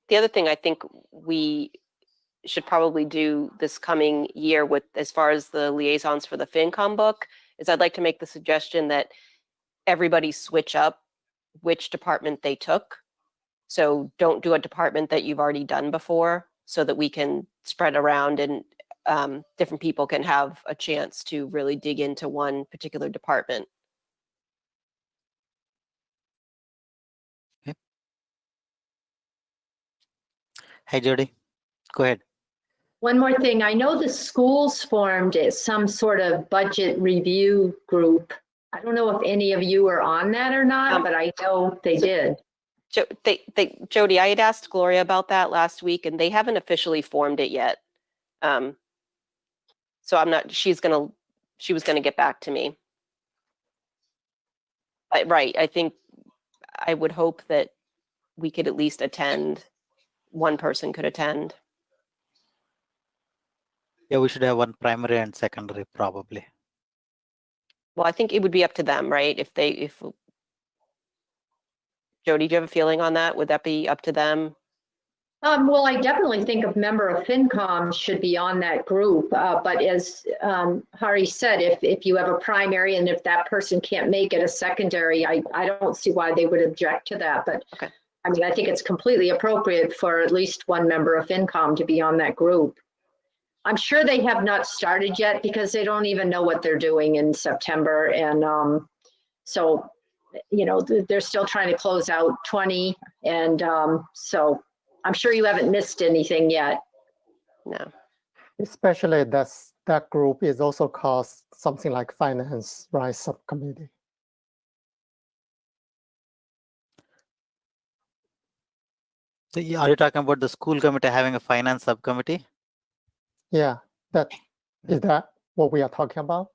the other thing I think we should probably do this coming year with as far as the liaisons for the FinCom book is I'd like to make the suggestion that everybody switch up which department they took. So don't do a department that you've already done before so that we can spread around and different people can have a chance to really dig into one particular department. Okay. Hey, Jody, go ahead. One more thing, I know the schools formed some sort of budget review group. I don't know if any of you are on that or not, but I know they did. Jody, I had asked Gloria about that last week, and they haven't officially formed it yet. So I'm not. She was gonna get back to me. Right. I think I would hope that we could at least attend. One person could attend. Yeah, we should have one primary and secondary probably. Well, I think it would be up to them, right? If Jody, do you have a feeling on that? Would that be up to them? Well, I definitely think a member of FinCom should be on that group. But as Hari said, if you have a primary and if that person can't make it a secondary, I don't see why they would object to that. But okay. I mean, I think it's completely appropriate for at least one member of FinCom to be on that group. I'm sure they have not started yet because they don't even know what they're doing in September. And so, they're still trying to close out 20. And so I'm sure you haven't missed anything yet. No. Especially that group is also called something like finance, right? Subcommittee. So, are you talking about the school committee having a finance subcommittee? Yeah, is that what we are talking about?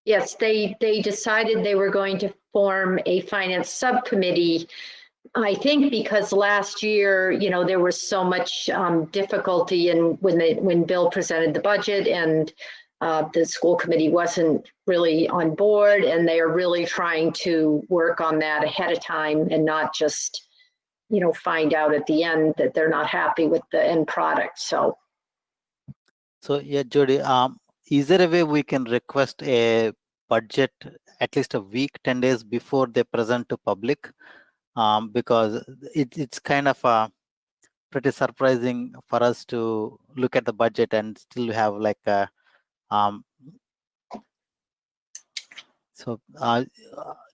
Yes, they decided they were going to form a finance subcommittee. I think because last year, there was so much difficulty when Bill presented the budget and the school committee wasn't really on board, and they are really trying to work on that ahead of time and not just, find out at the end that they're not happy with the end product. So yeah, Jody, is there a way we can request a budget at least a week, 10 days before they present to public? Because it's kind of pretty surprising for us to look at the budget and still have like a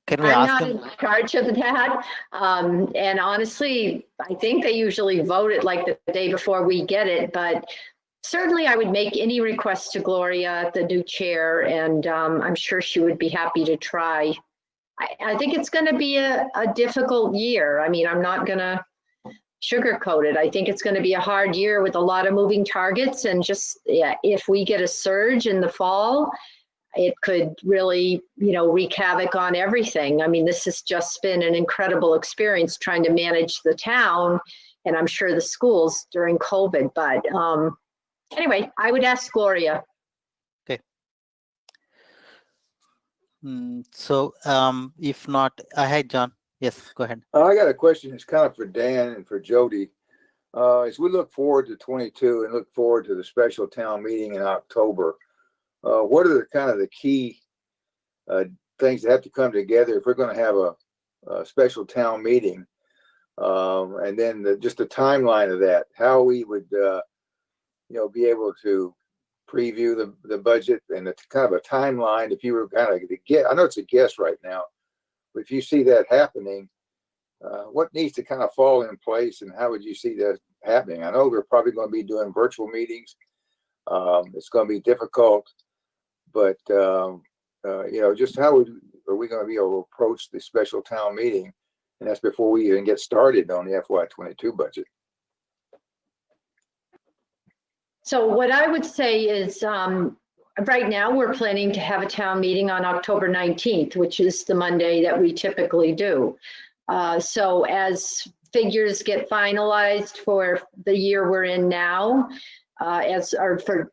can we ask them? I'm not in charge of that. And honestly, I think they usually vote it like the day before we get it, but certainly I would make any request to Gloria, the new chair, and I'm sure she would be happy to try. I think it's going to be a difficult year. I mean, I'm not going to sugarcoat it. I think it's going to be a hard year with a lot of moving targets, and just, if we get a surge in the fall, it could really, wreak havoc on everything. I mean, this has just been an incredible experience trying to manage the town, and I'm sure the schools during COVID. But anyway, I would ask Gloria. Okay. So if not, hi, John. Yes, go ahead. I got a question. It's kind of for Dan and for Jody. As we look forward to 22 and look forward to the special town meeting in October, what are the key things that have to come together if we're going to have a special town meeting? And then just the timeline of that, how we would, be able to preview the budget and it's kind of a timeline. If you were kind of to get, I know it's a guess right now, If you see that happening, what needs to kind of fall in place, and how would you see that happening? I know we're probably going to be doing virtual meetings. It's going to be difficult, but just how are we going to be able to approach the special town meeting? And that's before we even get started on the FY22 budget. So what I would say is, right now we're planning to have a town meeting on October 19th, which is the Monday that we typically do. So as figures get finalized for the year we're in now, for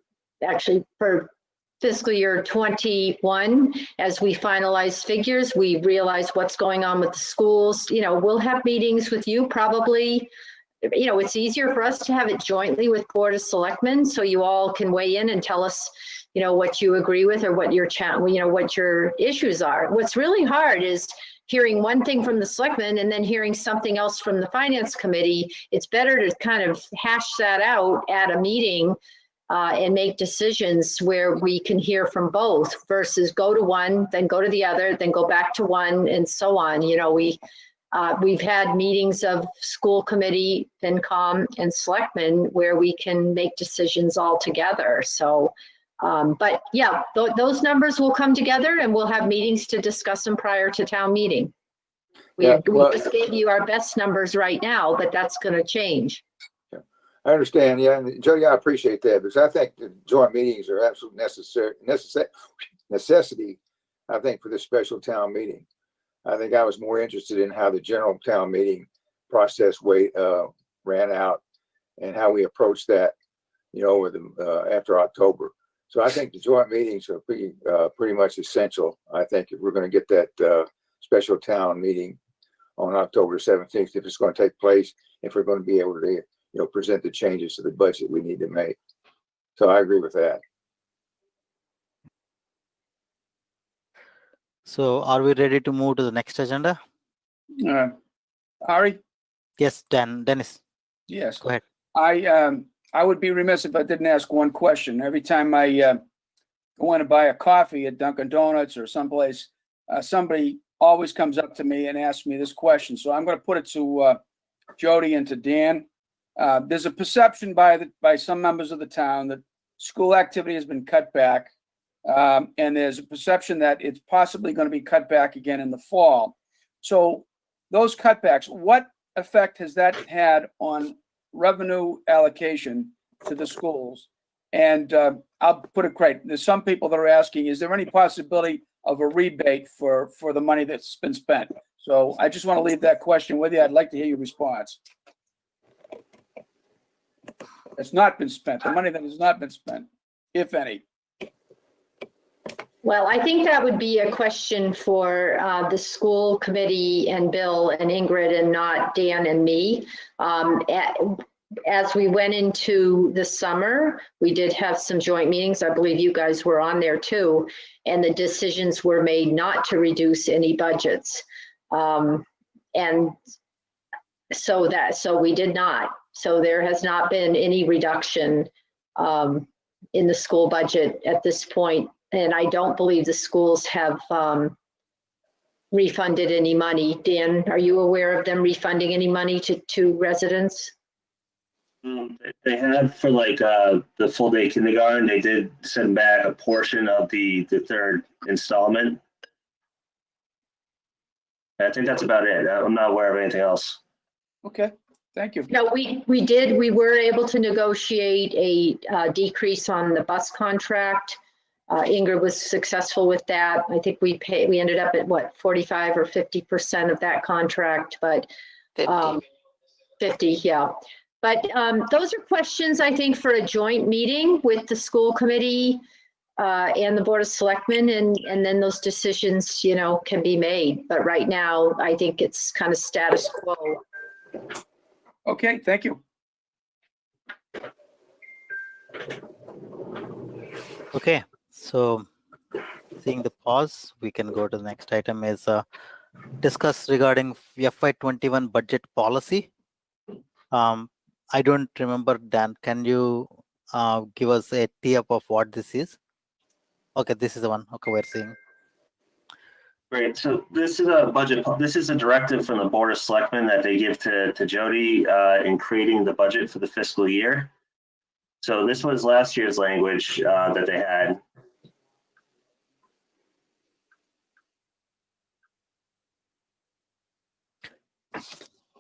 fiscal year 21, as we finalize figures, we realize what's going on with the schools. We'll have meetings with you probably. It's easier for us to have it jointly with Board of Selectmen, so you all can weigh in and tell us, what you agree with or what your issues are. What's really hard is hearing one thing from the selectmen and then hearing something else from the finance committee. It's better to kind of hash that out at a meeting and make decisions where we can hear from both versus go to one, then go to the other, then go back to one, and so on. We've had meetings of school committee, FinCom, and selectmen where we can make decisions all together. So, but yeah, those numbers will come together and we'll have meetings to discuss them prior to town meeting. We just gave you our best numbers right now, but that's going to change. I understand. Yeah, and Jody, I appreciate that, because I think the joint meetings are absolute necessity, I think, for this special town meeting. I think I was more interested in how the general town meeting process ran out and how we approached that, after October. So I think the joint meetings are pretty much essential. I think if we're going to get that special town meeting on October 17th, if it's going to take place, if we're going to be able to, present the changes to the budget we need to make. So I agree with that. So are we ready to move to the next agenda? Ari? Yes, Dennis. Yes. Go ahead. I would be remiss if I didn't ask one question. Every time I go in to buy a coffee at Dunkin' Donuts or someplace, somebody always comes up to me and asks me this question. So I'm going to put it to Jody and to Dan. There's a perception by some members of the town that school activity has been cut back, and there's a perception that it's possibly going to be cut back again in the fall. So those cutbacks, what effect has that had on revenue allocation to the schools? And I'll put it great. There's some people that are asking, is there any possibility of a rebate for the money that's been spent? So I just want to leave that question with you. I'd like to hear your response. It's not been spent, the money that has not been spent, if any. Well, I think that would be a question for the school committee and Bill and Ingrid, and not Dan and me. As we went into the summer, we did have some joint meetings. I believe you guys were on there too. And the decisions were made not to reduce any budgets. And so we did not. So there has not been any reduction in the school budget at this point. And I don't believe the schools have refunded any money. Dan, are you aware of them refunding any money to residents? They have for the full day kindergarten. They did send back a portion of the third installment. I think that's about it. I'm not aware of anything else. Okay, thank you. No, we were able to negotiate a decrease on the bus contract. Ingrid was successful with that. I think we ended up at what, 45 or 50% of that contract, but 50, yeah. But those are questions, I think, for a joint meeting with the school committee and the Board of Selectmen, and then those decisions, can be made. But right now, I think it's kind of status quo. Okay, thank you. Okay, so seeing the pause, we can go to the next item is discuss regarding FY21 budget policy. I don't remember, Dan, can you give us a tee up of what this is? Okay, this is the one. Okay, we're seeing. Great. So this is a budget. This is a directive from the Board of Selectmen that they give to Jody in creating the budget for the fiscal year. So this was last year's language that they had.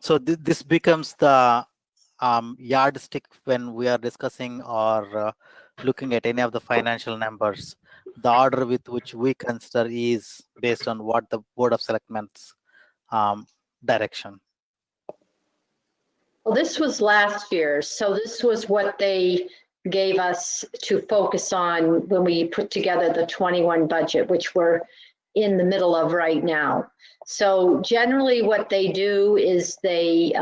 So this becomes the yardstick when we are discussing or looking at any of the financial numbers. The order with which we consider is based on what the Board of Selectmen's direction. Well, this was last year, so this was what they gave us to focus on when we put together the 21 budget, which we're in the middle of right now. So generally what they do is they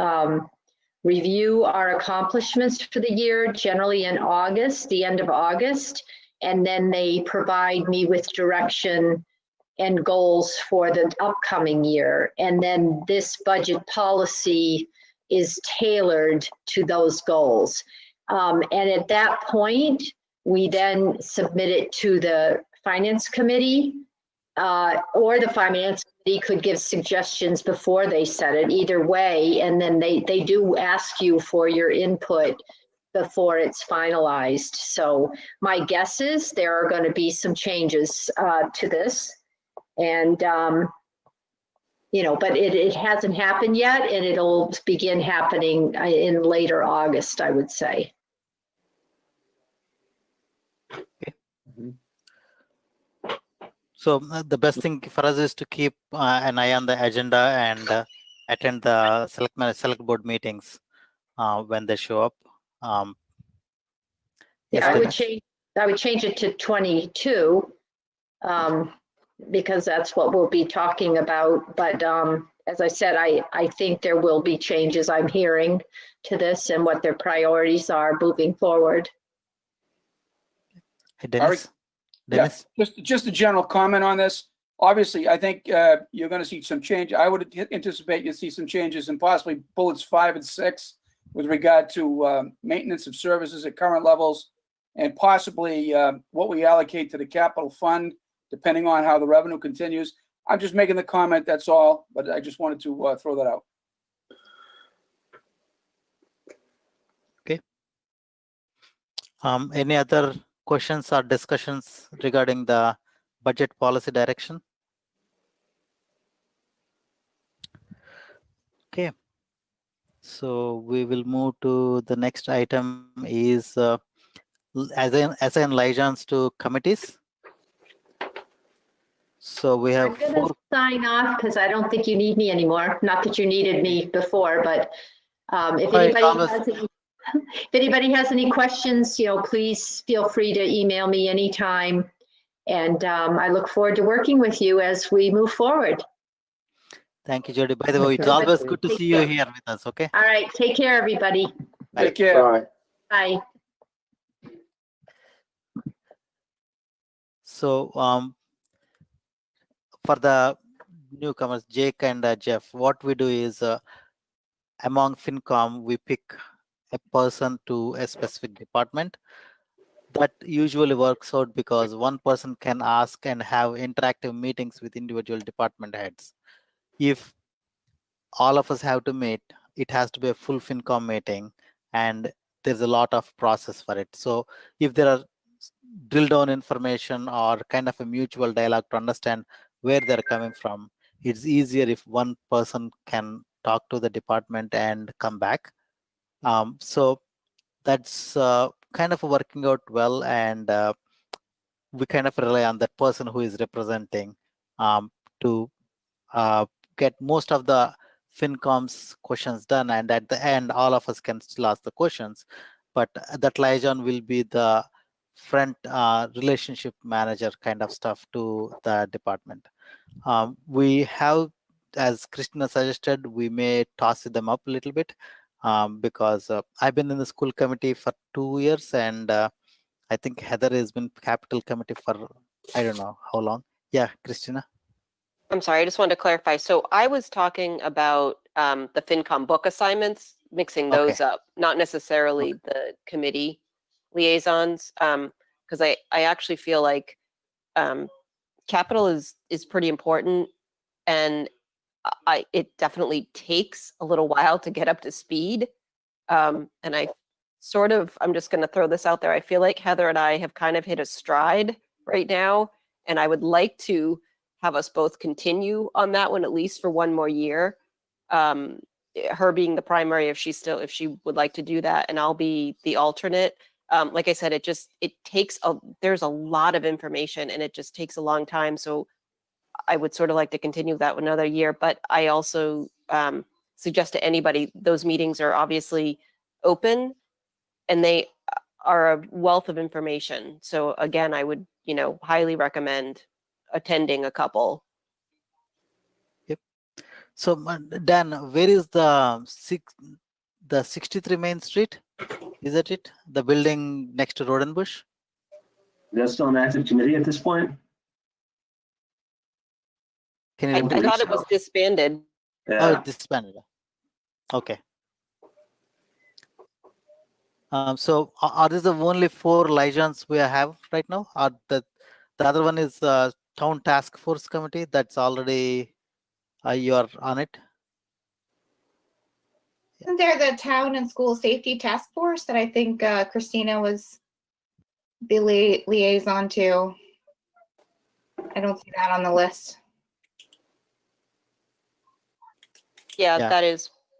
review our accomplishments for the year, generally in August, the end of August, and then they provide me with direction and goals for the upcoming year. And then this budget policy is tailored to those goals. And at that point, we then submit it to the Finance Committee, or the Finance Committee could give suggestions before they set it, either way. And then they do ask you for your input before it's finalized. So my guess is there are going to be some changes to this. And, you know, but it hasn't happened yet, and it'll begin happening in later August, I would say. So the best thing for us is to keep an eye on the agenda and attend the select board meetings when they show up. Yeah, I would change it to 22 because that's what we'll be talking about. But as I said, I think there will be changes I'm hearing to this and what their priorities are moving forward. Hey, Dennis. Dennis? Yeah, just a general comment on this. Obviously, I think you're going to see some change. I would anticipate you'll see some changes in possibly bullets 5 and 6 with regard to maintenance of services at current levels, and possibly what we allocate to the capital fund, depending on how the revenue continues. I'm just making the comment, that's all, but I just wanted to throw that out. Okay. Any other questions or discussions regarding the budget policy direction? Okay. So we will move to the next item is assign liaisons to committees. So we have I'm going to sign off because I don't think you need me anymore. Not that you needed me before, but if anybody has any questions, you know, please feel free to email me anytime. And I look forward to working with you as we move forward. Thank you, Jody. By the way, it's always good to see you here with us. Okay. All right. Take care, everybody. Bye. Take care. Bye. Bye. So for the newcomers, Jake and Jeff, what we do is among FinCom, we pick a person to a specific department. That usually works out because one person can ask and have interactive meetings with individual department heads. If all of us have to meet, it has to be a full FinCom meeting, and there's a lot of process for it. So if there are drill down information or kind of a mutual dialogue to understand where they're coming from, it's easier if one person can talk to the department and come back. So that's kind of working out well, and we kind of rely on that person who is representing to get most of the FinCom's questions done, and at the end all of us can still ask the questions, but that liaison will be the front relationship manager kind of stuff to the department. We have, as Christina suggested, we may toss them up a little bit because I've been in the school committee for 2 years, and I think Heather has been capital committee for I don't know how long. Yeah, Christina. I'm sorry, I just wanted to clarify. So I was talking about the FinCom book assignments, mixing those up, not necessarily the committee liaisons, because I actually feel like capital is pretty important, and it definitely takes a little while to get up to speed. And I'm just going to throw this out there. I feel like Heather and I have kind of hit a stride right now, and I would like to have us both continue on that one, at least for one more year. Her being the primary, if she would like to do that, and I'll be the alternate. Like I said, there's a lot of information, and it just takes a long time. So I would sort of like to continue that another year, but I also suggest to anybody, those meetings are obviously open and they are a wealth of information. So again, I would, highly recommend attending a couple. Yep. So Dan, where is the 63 Main Street? Is that it? The building next to Road and Bush? That's still an active committee at this point? Can you I remember? thought it was disbanded. Oh, Yeah. it disbanded. Okay. So are these the only 4 liaisons we have right now? Or the other one is Town Task Force Committee that's already you are on it? Isn't there the Town and School Safety Task Force that I think Christina was the liaison to? I don't see that on the list. Yeah, Yeah.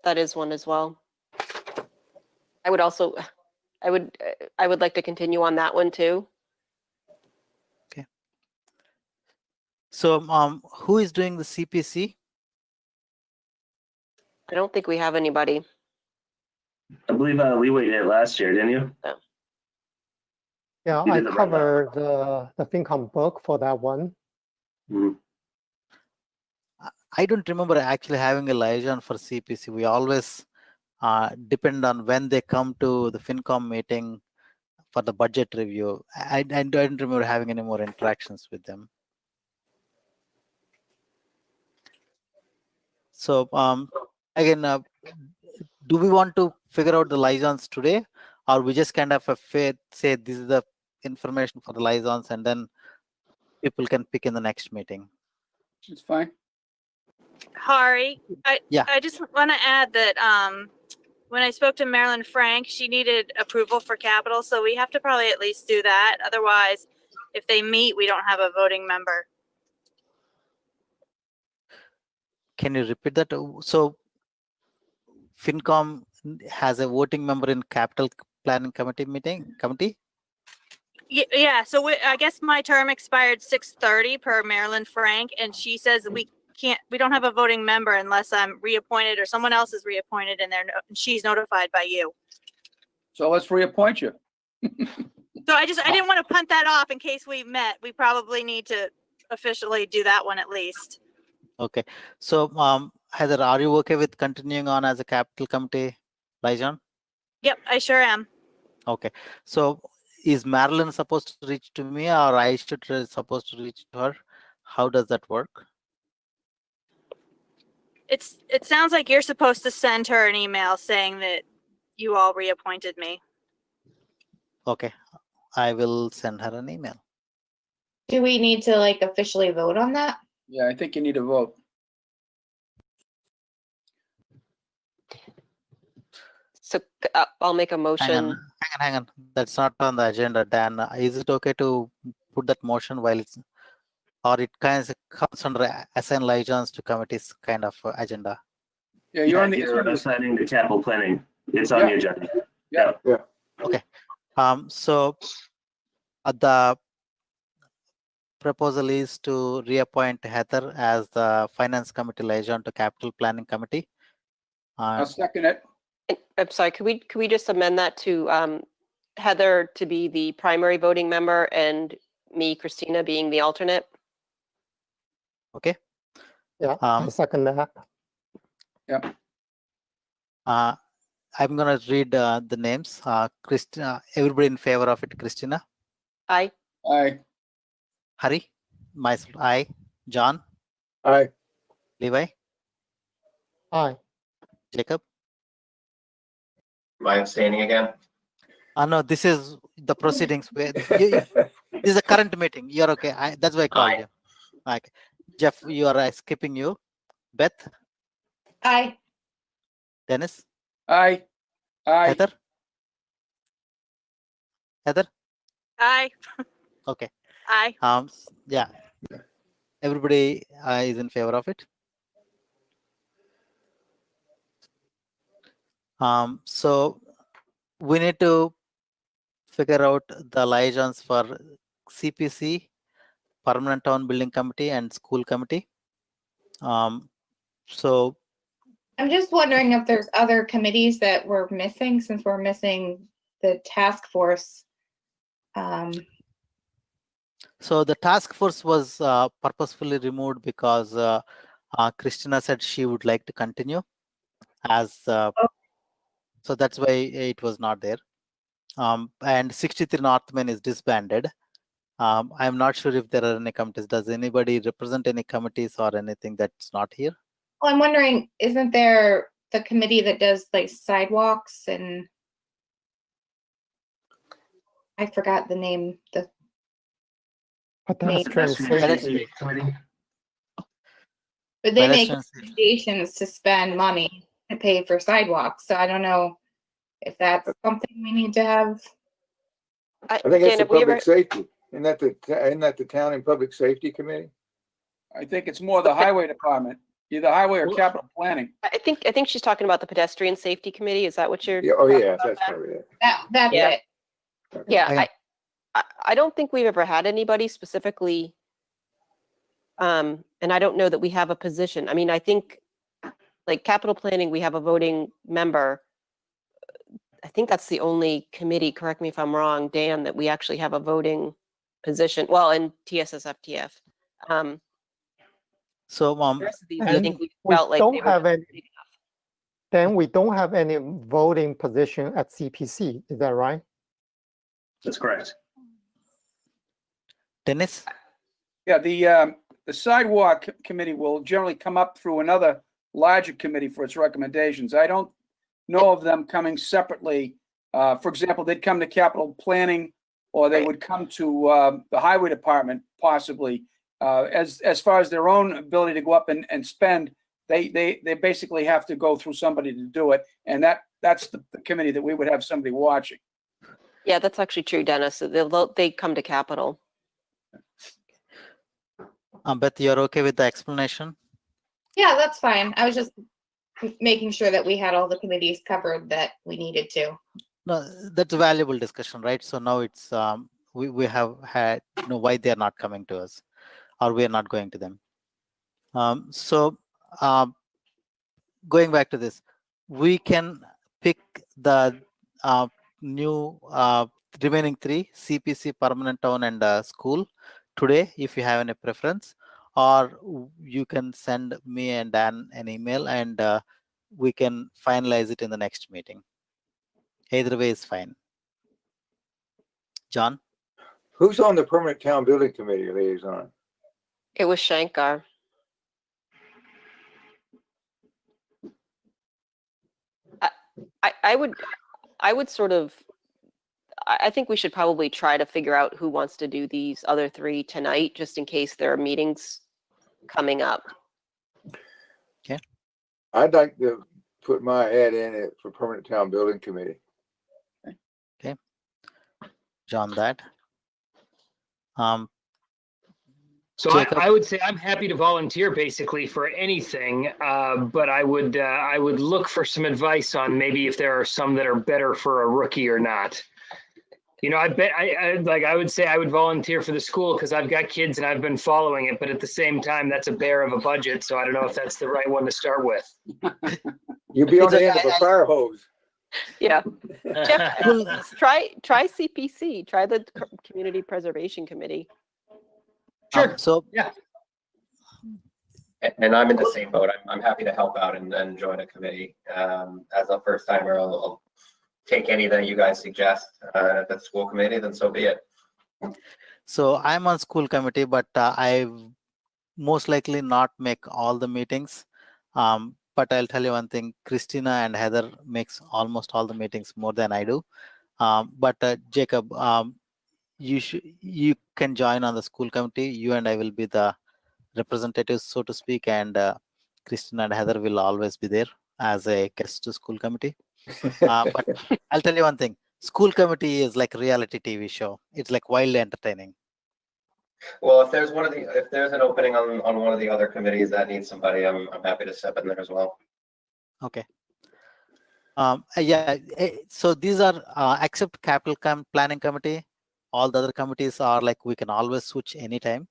that is one as well. I would like to continue on that one too. Okay. So who is doing the CPC? I don't think we have anybody. I believe Leeway did it last year, didn't you? Yeah, You I did the right cover the FinCom book for that one. Mhm. I don't remember actually having a liaison for CPC. We always depend on when they come to the FinCom meeting for the budget review. I don't remember having any more interactions with them. So again, do we want to figure out the liaisons today, or we just kind of say this is the information for the liaisons, and then people can pick in the next meeting? It's fine. Hari, Yeah. I just want to add that when I spoke to Marilyn Frank, she needed approval for capital, so we have to probably at least do that. Otherwise, if they meet, we don't have a voting member. Can you repeat that? So FinCom has a voting member in Capital Planning Committee? Yeah, so I guess my term expired 6/30 per Marilyn Frank, and she says we don't have a voting member unless I'm reappointed or someone else is reappointed and she's notified by you. So let's reappoint you. So I didn't want to punt that off in case we met. We probably need to officially do that one at least. Okay. So Heather, are you okay with continuing on as a Capital Committee liaison? Yep, I sure am. Okay. So is Marilyn supposed to reach to me, or I supposed to reach to her? How does that work? It sounds like you're supposed to send her an email saying that you all reappointed me. Okay, I will send her an email. Do we need to officially vote on that? Yeah, I think you need a vote. So I'll make a motion. Hang on. That's not on the agenda, Dan. Is it okay to put that motion while it's, or it kind of comes under assign liaisons to committees kind of agenda? Yeah, you're on the. You're assigning the capital planning. It's on the agenda. Yeah. Okay. So the proposal is to reappoint Heather as the Finance Committee liaison to Capital Planning Committee. I'll second it. I'm sorry, could we just amend that to Heather to be the primary voting member and me, Christina, being the alternate? Okay. Yeah, I second that. Yeah. I'm gonna read the names. Christina, everybody in favor of it? Christina? Aye. Aye. Hari? Myself, aye. John? Aye. Levi? Aye. Jacob? Am I abstaining again? No, this is the proceedings. This is a current meeting. You're okay. That's why I called you. Okay. Jeff, you are skipping you. Beth, Aye. Dennis, Aye. Aye. Heather, Heather. Aye. Okay. Aye. Yeah. Everybody is in favor of it. So we need to figure out the liaisons for CPC, Permanent Town Building Committee, and School Committee. So I'm just wondering if there's other committees that we're missing, since we're missing the task force. So the task force was purposefully removed because Christina said she would like to continue as, so that's why it was not there. And 63 Northman is disbanded. I'm not sure if there are any committees. Does anybody represent any committees or anything that's not here? Well, I'm wondering, isn't there the committee that does like sidewalks and I forgot the name, the Pedestrian safety. but they make Pedestrian safety. recommendations to spend money to pay for sidewalks. So I don't know if that's something we need to have. I think it's the public safety. Isn't that the town and public safety committee? I think it's more the highway department, either highway or capital planning. I think she's talking about the pedestrian safety committee. Is that what you're? Yeah, oh talking yeah, about, that's Ben? probably it. That's Yeah. it. Yeah, I don't think we've ever had anybody specifically, and I don't know that we have a position. I mean, I think like capital planning, we have a voting member. I think that's the only committee, correct me if I'm wrong, Dan, that we actually have a voting position. Well, in TSSFTF. So The rest of these, I And think we we felt like don't they were have any, big enough. then we don't have any voting position at CPC, is that right? That's correct. Dennis? Yeah, the sidewalk committee will generally come up through another larger committee for its recommendations. I don't know of them coming separately. For example, they'd come to capital planning, or they would come to the highway department possibly. As far as their own ability to go up and spend, they basically have to go through somebody to do it, and that's the committee that we would have somebody watching. Yeah, that's actually true, Dennis. They come to capital. Beth, you're okay with the explanation? Yeah, that's fine. I was just making sure that we had all the committees covered that we needed to. No, that's a valuable discussion, right? So now it's we have had why they are not coming to us, or we are not going to them. Going back to this, we can pick the new remaining three: CPC, Permanent Town, and School today, if you have any preference, or you can send me and Dan an email, and we can finalize it in the next meeting. Either way is fine. John? Who's on the Permanent Town Building Committee liaison? It was Shankar. I would sort of, I think we should probably try to figure out who wants to do these other three tonight, just in case there are meetings coming up. Okay. I'd like to put my head in it for Permanent Town Building Committee. Okay. John, that. So I would say I'm happy to volunteer basically for anything, but I would look for some advice on maybe if there are some that are better for a rookie or not. I bet I would say I would volunteer for the school because I've got kids and I've been following it, but at the same time that's a bear of a budget, so I don't know if that's the right one to start with. You'd be on the end of a fire hose. Yeah. Jeff, try CPC. Try the Community Preservation Committee. Sure. Yeah. And I'm in the same boat. I'm happy to help out and join a committee. As a first timer, I'll take any that you guys suggest. If it's school committee, then so be it. So I'm on school committee, but I most likely not make all the meetings. But I'll tell you one thing, Christina and Heather makes almost all the meetings more than I do. But Jacob, you can join on the school committee. You and I will be the representatives, so to speak, and Christina and Heather will always be there as a guest to school committee. But I'll tell you one thing: school committee is like a reality TV show. It's like wildly entertaining. Well, if there's an opening on one of the other committees that needs somebody, I'm happy to step in there as well. Okay. Yeah. So these are except capital planning committee. All the other committees are like we can always switch anytime.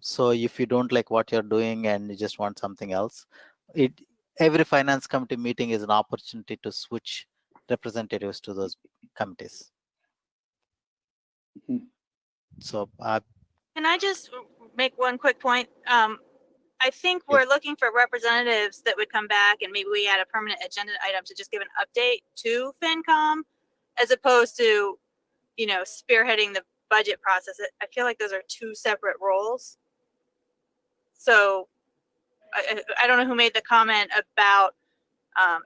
So if you don't like what you're doing and you just want something else, every finance committee meeting is an opportunity to switch representatives to those committees. So Can I just make one quick point? I think we're looking for representatives that would come back and maybe we add a permanent agenda item to just give an update to FinCom as opposed to, you know, spearheading the budget process. I feel like those are two separate roles. So I don't know who made the comment about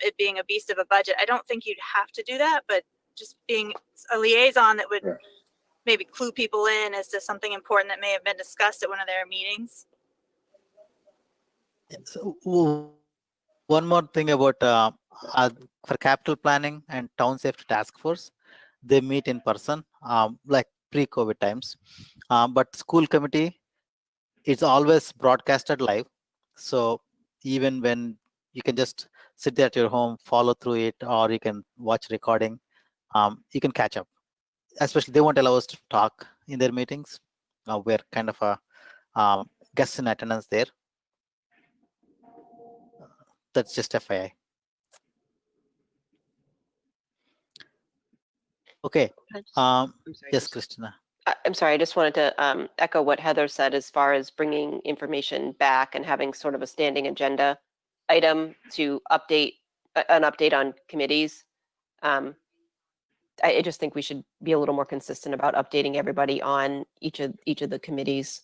it being a beast of a budget. I don't think you'd have to do that, but just being a liaison that would maybe clue people in as to something important that may have been discussed at one of their meetings. So one more thing about for capital planning and town safety task force, they meet in person like pre-COVID times. But school committee, it's always broadcasted live. So even when you can just sit there at your home, follow through it, or you can watch recording, you can catch up. Especially they won't allow us to talk in their meetings. We're kind of a guest in attendance there. That's just FYI. Okay. Yes, Christina. I'm sorry, I just wanted to echo what Heather said as far as bringing information back and having sort of a standing agenda item to update an update on committees. I just think we should be a little more consistent about updating everybody on each of the committees.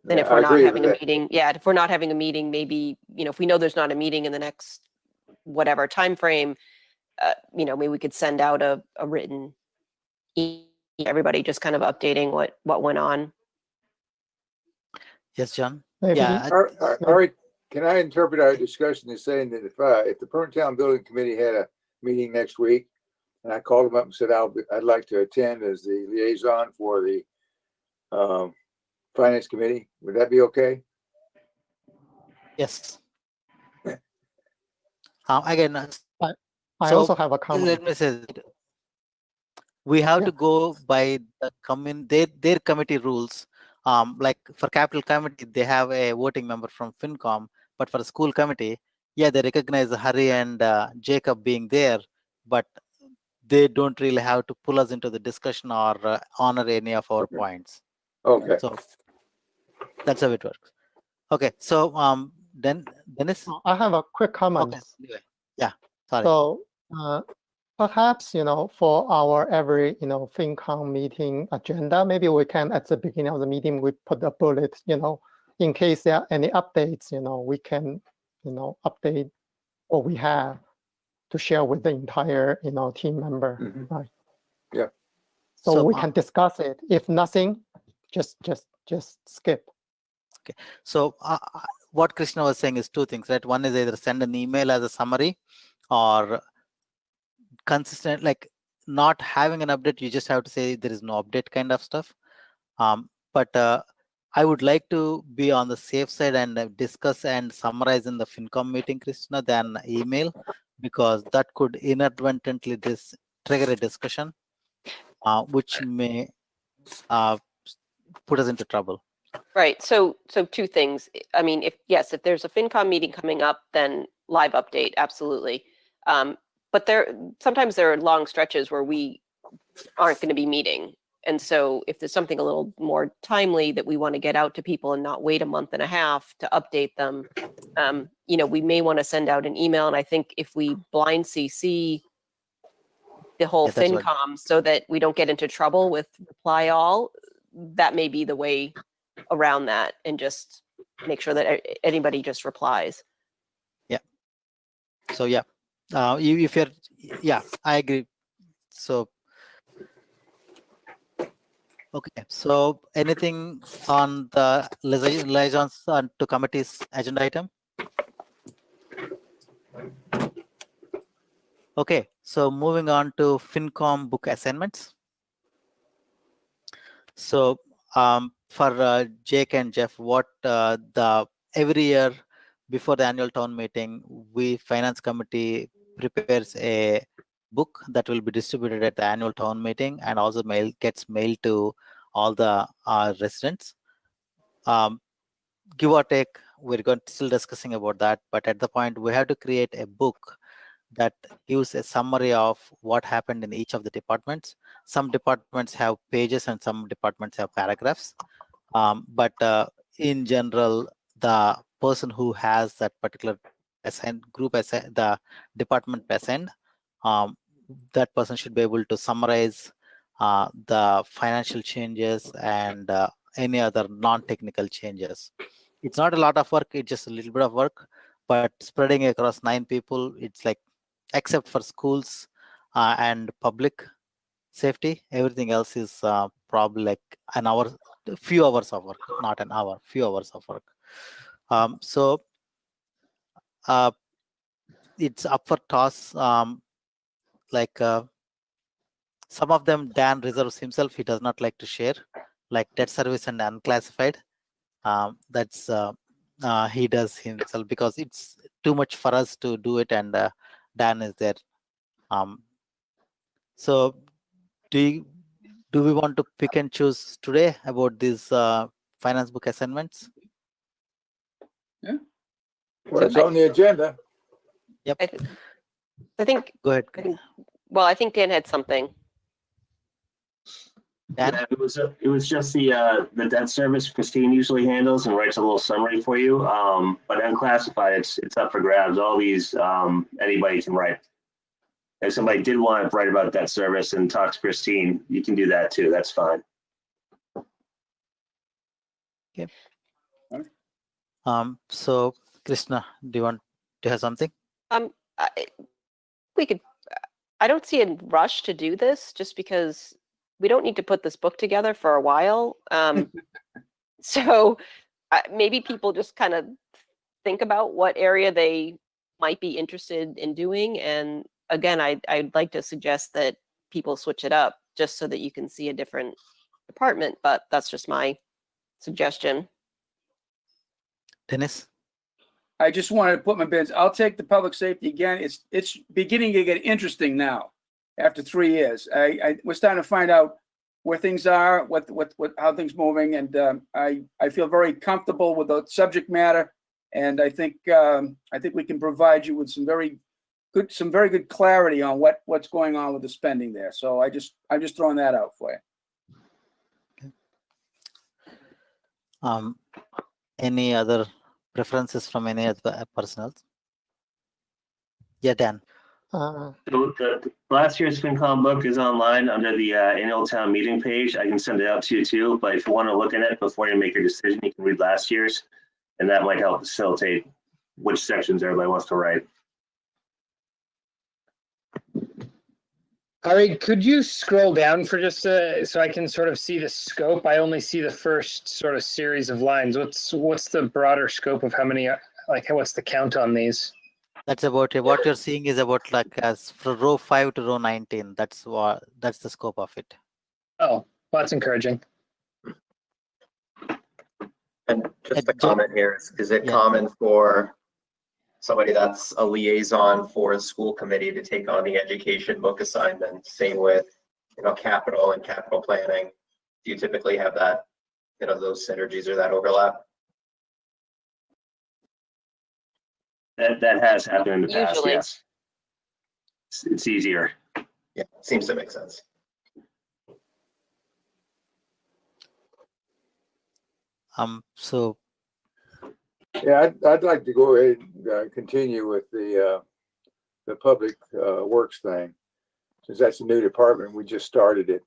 Then if we're not having a meeting, if we're not having a meeting, maybe, you know, if we know there's not a meeting in the next whatever time frame, you know, maybe we could send out a written everybody just kind of updating what went on. Yes, John. Maybe. Yeah. All right. Can I interpret our discussion as saying that if the Permanent Town Building Committee had a meeting next week, and I called them up and said I'd like to attend as the liaison for the Finance Committee, would that be okay? Yes. Again, I so also have a comment. let me say, we have to go by the their committee rules. Like for capital committee, they have a voting member from FinCom, but for the school committee, they recognize Hari and Jacob being there, but they don't really have to pull us into the discussion or honor any of our points. Okay. So that's how it works. Okay. So then Dennis. I have a quick comment. Okay. Yeah. Sorry. So perhaps, you know, for our every, you know, FinCom meeting agenda, maybe we can, at the beginning of the meeting, we put a bullet, you know, in case there are any updates, you know, we can, you know, update what we have to share with the entire, you know, team member, right? Yeah. So we can discuss it. If nothing, just skip. Okay. So what Krishna was saying is two things, right? One is either send an email as a summary or consistent, like not having an update, you just have to say there is no update kind of stuff. But I would like to be on the safe side and discuss and summarize in the FinCom meeting, Krishna, than email, because that could inadvertently trigger a discussion, which may put us into trouble. Right. So two things. I mean, if there's a FinCom meeting coming up, then live update, absolutely. But sometimes there are long stretches where we aren't going to be meeting. And so if there's something a little more timely that we want to get out to people and not wait a month and a half to update them, you know, we may want to send out an email. And I think if we blind CC the whole FinCom so that we don't get into trouble with reply all, that may be the way around that, and just make sure that anybody just replies. Yeah. So if you're, I agree. So Okay, so anything on the liaisons to committees agenda item? Okay, so moving on to FinCom book assignments. So for Jake and Jeff, what every year before the annual town meeting, we finance committee prepares a book that will be distributed at the annual town meeting and also gets mailed to all the residents. Give or take, we're still discussing about that, but at the point we have to create a book that gives a summary of what happened in each of the departments. Some departments have pages and some departments have paragraphs. But in general, the person who has that particular the department assigned, that person should be able to summarize the financial changes and any other non-technical changes. It's not a lot of work, it's just a little bit of work, but spreading across 9 people, it's like, except for schools and public safety, everything else is probably like an hour, few hours of work, not an hour, few hours of work. So it's up for toss. Like some of them Dan reserves himself, he does not like to share, like debt service and unclassified. That's he does himself because it's too much for us to do it, and Dan is there. So do we want to pick and choose today about these finance book assignments? Yeah. Well, it's on the agenda. Yep. I think. Go ahead. Well, I think Dan had something. Dan? Yeah, it was just the debt service Christine usually handles and writes a little summary for you. But unclassified, it's up for grabs. All these anybody can write. If somebody did want to write about debt service and talk to Christine, you can do that too. That's fine. Okay. So Krishna, do you want to have something? We could. I don't see a rush to do this, just because we don't need to put this book together for a while. So maybe people just kind of think about what area they might be interested in doing. And again, I'd like to suggest that people switch it up just so that you can see a different department, but that's just my suggestion. Dennis? I just wanted to put my bids. I'll take the public safety again. It's beginning to get interesting now after 3 years. We're starting to find out where things are, how things moving, and I feel very comfortable with the subject matter, and I think we can provide you with some very good clarity on what's going on with the spending there. So I'm just throwing that out for you. Okay. Any other preferences from any other personnel? Yeah, Dan. So the last year's FinCom book is online under the annual town meeting page. I can send it out to you too, but if you want to look at it before you make your decision, you can read last year's, and that might help facilitate which sections everybody wants to write. Ari, could you scroll down for just so I can sort of see the scope? I only see the first sort of series of lines. What's the broader scope of how many, like what's the count on these? That's about it. What you're seeing is about like as from row 5 to row 19. That's the scope of it. Oh, well, that's encouraging. And just a comment here, is it common for somebody that's a liaison for a school committee to take on the education book assignment? Same with, capital and capital planning. Do you typically have that, those synergies or that overlap? That has happened in the past, Usually. yes. It's easier. Yeah, seems to make sense. So Yeah, I'd like to go ahead and continue with the public works thing, since that's a new department. We just started it.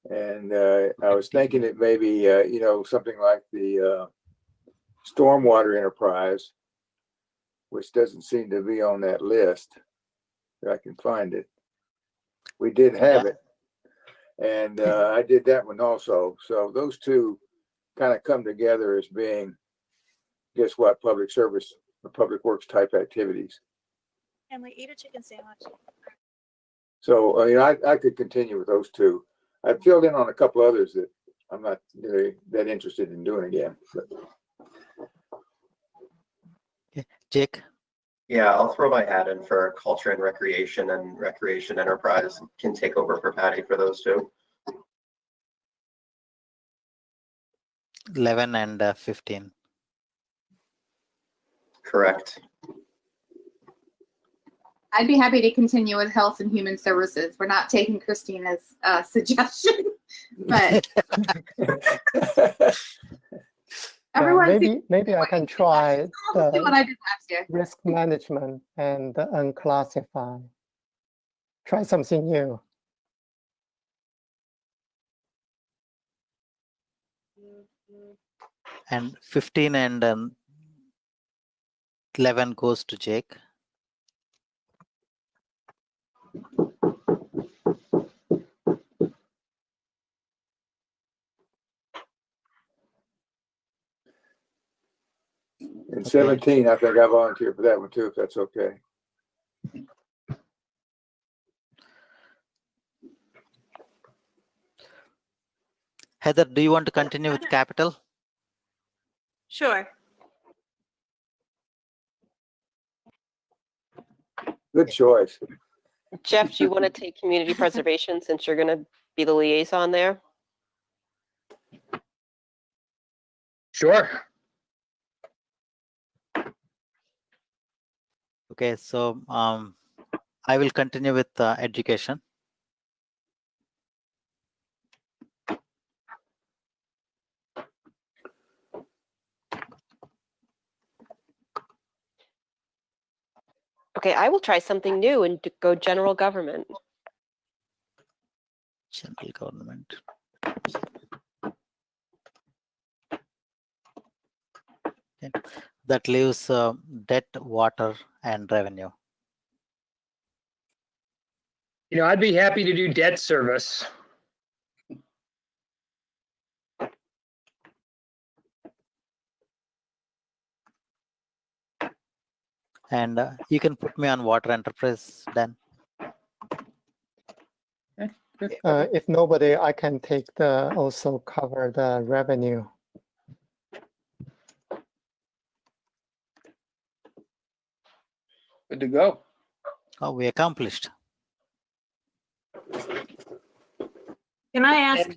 And I was thinking that maybe, something like the stormwater enterprise, which doesn't seem to be on that list, if I can find it. We did have it. And I did that one also. So those two kind of come together as being, guess what, public service or public works type activities. Can we eat a chicken sandwich? So, I could continue with those two. I filled in on a couple others that I'm not really that interested in doing again. But Jake? Yeah, I'll throw my hat in for culture and recreation enterprise. Can take over for Patty for those two. 11 and 15. Correct. I'd be happy to continue with health and human services. We're not taking Christina's suggestion, but everyone. Maybe I can try What I did last year. risk management and unclassified. Try something new. And 15 and 11 goes to Jake. in 17, I think I volunteer for that one too, if that's okay. Heather, do you want to continue with capital? Sure. Good choice. Jeff, do you want to take community preservation since you're going to be the liaison there? Sure. Okay, so I will continue with education. Okay, I will try something new and go general government. General government. Okay. That leaves debt, water, and revenue. I'd be happy to do debt service. And you can put me on water enterprise, Dan. If nobody, I can take also cover the revenue. Good to go. Oh, we accomplished. Can I ask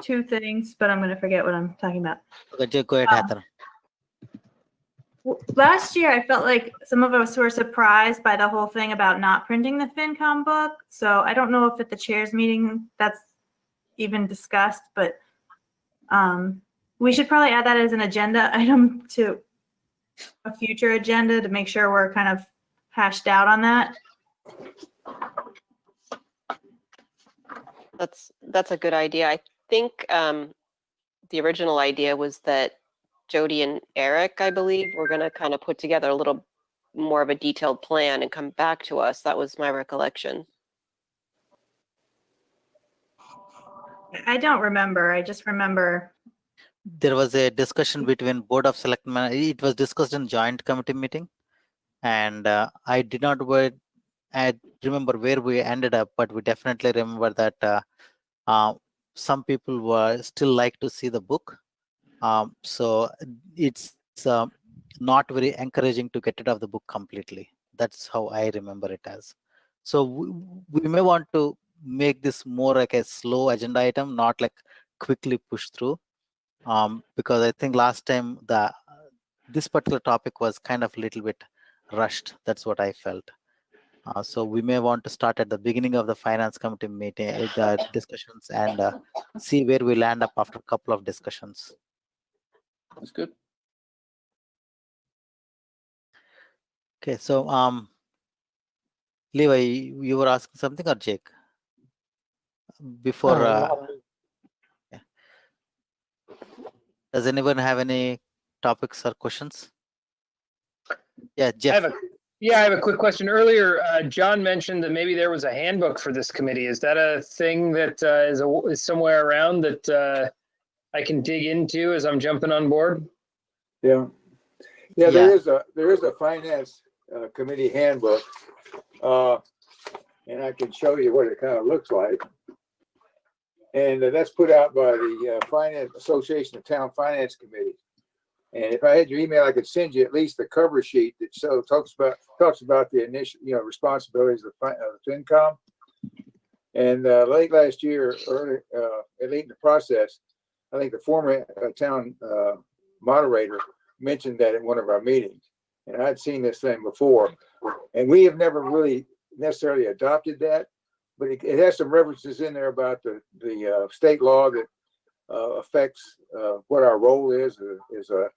two things, but I'm going to forget what I'm talking about. Okay, go ahead, Heather. Last year, I felt like some of us were surprised by the whole thing about not printing the FinCom book. So I don't know if at the chairs meeting that's even discussed, but we should probably add that as an agenda item to a future agenda to make sure we're kind of hashed out on that. That's a good idea. I think the original idea was that Jody and Eric, I believe, were going to kind of put together a little more of a detailed plan and come back to us. That was my recollection. I don't remember. I just remember. There was a discussion between Board of Selectmen. It was discussed in joint committee meeting. And I did not remember where we ended up, but we definitely remember that some people were still like to see the book. So it's not very encouraging to get rid of the book completely. That's how I remember it as. So we may want to make this more like a slow agenda item, not like quickly push through. Because I think last time this particular topic was kind of a little bit rushed. That's what I felt. So we may want to start at the beginning of the finance committee meeting, the discussions, and see where we land up after a couple of discussions. That's good. Okay, so Levi, you were asking something, or Jake? Before, yeah. Does anyone have any topics or questions? Yeah, Jeff. Yeah, I have a quick question. Earlier, John mentioned that maybe there was a handbook for this committee. Is that a thing that is somewhere around that I can dig into as I'm jumping on board? Yeah. Yeah, there is a finance committee handbook. And I can show you what it kind of looks like. And that's put out by the Finance Association of Town Finance Committee. And if I had your email, I could send you at least the cover sheet that talks about the initial, responsibilities of FinCom. And late last year, late in the process, I think the former town moderator mentioned that in one of our meetings. And I'd seen this thing before, and we have never really necessarily adopted that, but it has some references in there about the state law that affects what our role is a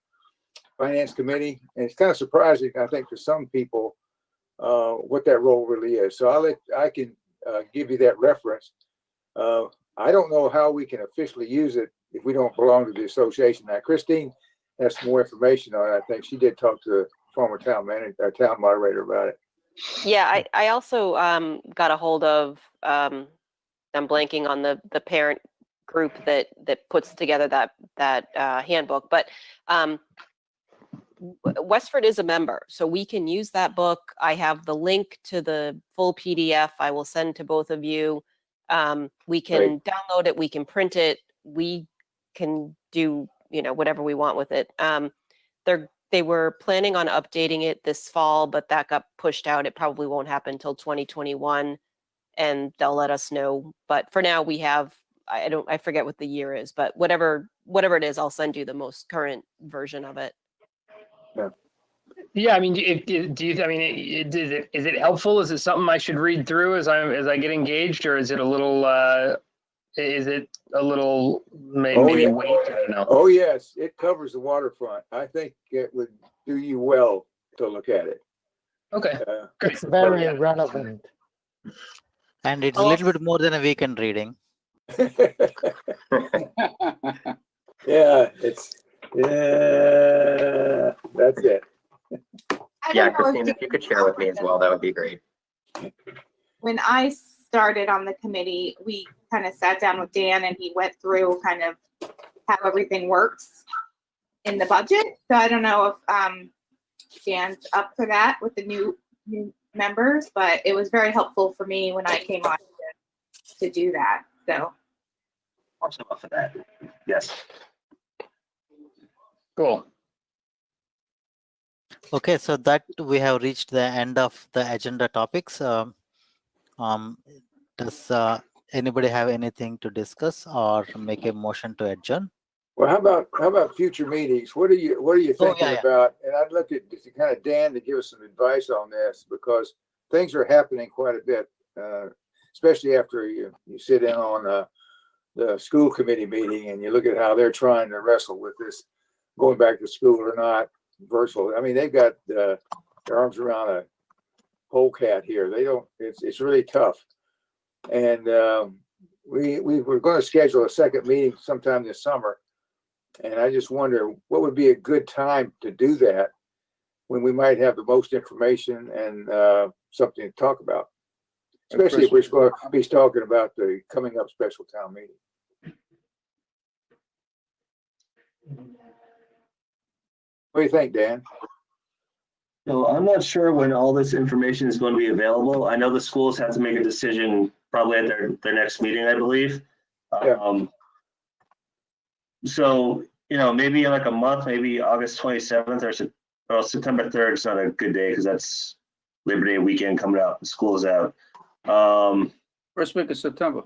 finance committee. And it's kind of surprising, I think, to some people what that role really is. So I can give you that reference. I don't know how we can officially use it if we don't belong to the association. Now, Christine has some more information on it. I think she did talk to the former town moderator about it. Yeah, I also got a hold of, I'm blanking on the parent group that puts together that handbook, but Westford is a member, so we can use that book. I have the link to the full PDF I will send to both of you. We can download it, we can print it, we can do whatever we want with it. They were planning on updating it this fall, but that got pushed out. It probably won't happen until 2021, and they'll let us know. But for now, we have, I forget what the year is, but whatever it is, I'll send you the most current version of it. Yeah, I mean, is it helpful? Is it something I should read through as I get engaged, or is it a little maybe wait? I don't know. Oh yes, it covers the waterfront. I think it would do you well to look at it. Okay, it's very relevant. And it's a little bit more than a weekend reading. That's it. Yeah, Christine, if you could share with me as well, that would be great. When I started on the committee, we kind of sat down with Dan and he went through kind of how everything works in the budget. So I don't know if Dan's up for that with the new members, but it was very helpful for me when I came on to do that. So Also up for that. Yes. Cool. Okay, so that we have reached the end of the agenda topics. Does anybody have anything to discuss or make a motion to adjourn? Well, how about future meetings? What are you thinking about? And I'd look at kind of Dan to give us some advice on this, because things are happening quite a bit, especially after you sit in on the school committee meeting and you look at how they're trying to wrestle with this going back to school or not, virtual. I mean, they've got their arms around a polecat here. It's really tough. And we were going to schedule a second meeting sometime this summer. And I just wonder what would be a good time to do that when we might have the most information and something to talk about, especially if we're going to be talking about the coming up special town meeting. What do you think, Dan? So I'm not sure when all this information is going to be available. I know the schools have to make a decision probably at their next meeting, I believe. Yeah. So, maybe in like a month, maybe August 27th or September 3rd is not a good day because that's Labor Day weekend coming up. The school's out. First week of September.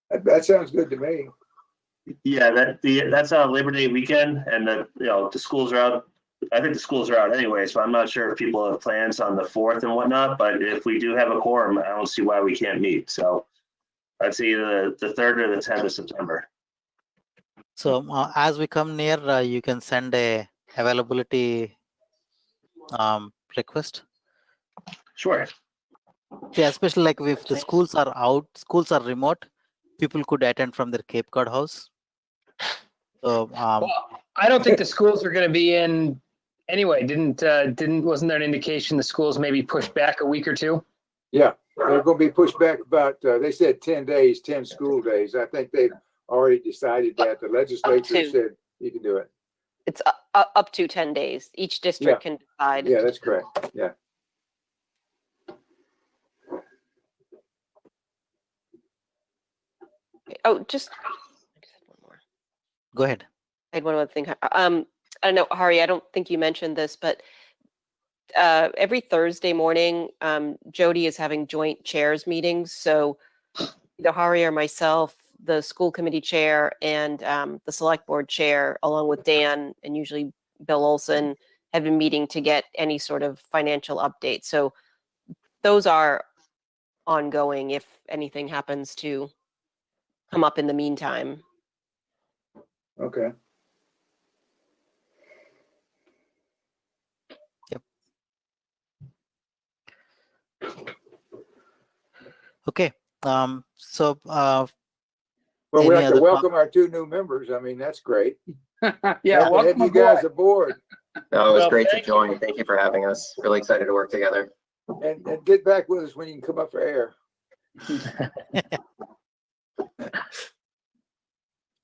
That sounds good to me. Yeah, that's Labor Day weekend, and the schools are out. I think the schools are out anyway, so I'm not sure if people have plans on the 4th and whatnot. But if we do have a quorum, I don't see why we can't meet. So I'd say the 3rd or the 10th of September. So as we come near, you can send a availability request. Sure. Yeah, especially like if the schools are out, schools are remote, people could attend from their Cape Cod house. So well, I don't think the schools are going to be in Anyway, wasn't there an indication the schools maybe pushed back a week or two? Yeah, they're going to be pushed back about, they said 10 days, 10 school days. I think they've already decided that. The legislature said you can do it. It's up to 10 days. Each district can decide. Yeah, that's correct. Yeah. Oh, I just had one more. Go ahead. I had one other thing. I don't know, Hari, I don't think you mentioned this, but every Thursday morning, Jody is having joint chairs meetings. So either Hari or myself, the school committee chair and the select board chair, along with Dan and usually Bill Olson, have been meeting to get any sort of financial update. So those are ongoing if anything happens to come up in the meantime. Okay. Okay. So well, we'd any like to other welcome our 2 new members. I mean, that's great. Yeah, Have welcome you guys aboard. No, it was Well, great to thank you. join. Thank you for having us. Really excited to work together. And get back with us when you can come up for air.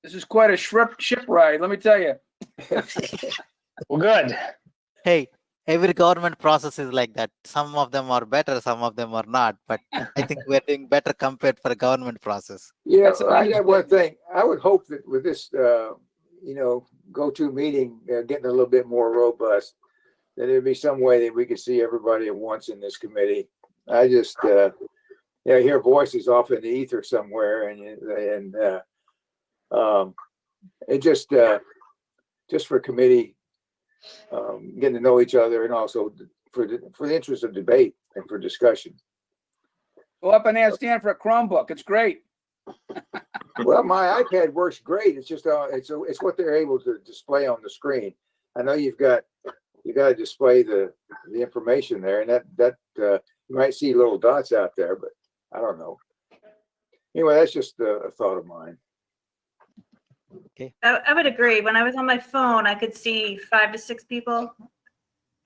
This is quite a ship ride, let me tell you. Well, good. hey, every government process is like that. Some of them are better, some of them are not. But I think we're doing better compared for a government process. Yeah, That's an I got one understatement. thing. I would hope that with this, go-to meeting, getting a little bit more robust, that there'd be some way that we could see everybody at once in this committee. I just, hear voices off in the ether somewhere, and it just for committee, getting to know each other, and also for the interest of debate and for discussion. Go up and ask Dan for a Chromebook. It's great. Well, my iPad works great. It's just it's what they're able to display on the screen. I know you got to display the information there, and that you might see little dots out there, but I don't know. Anyway, that's just a thought of mine. Okay. I would agree. When I was on my phone, I could see 5 to 6 people.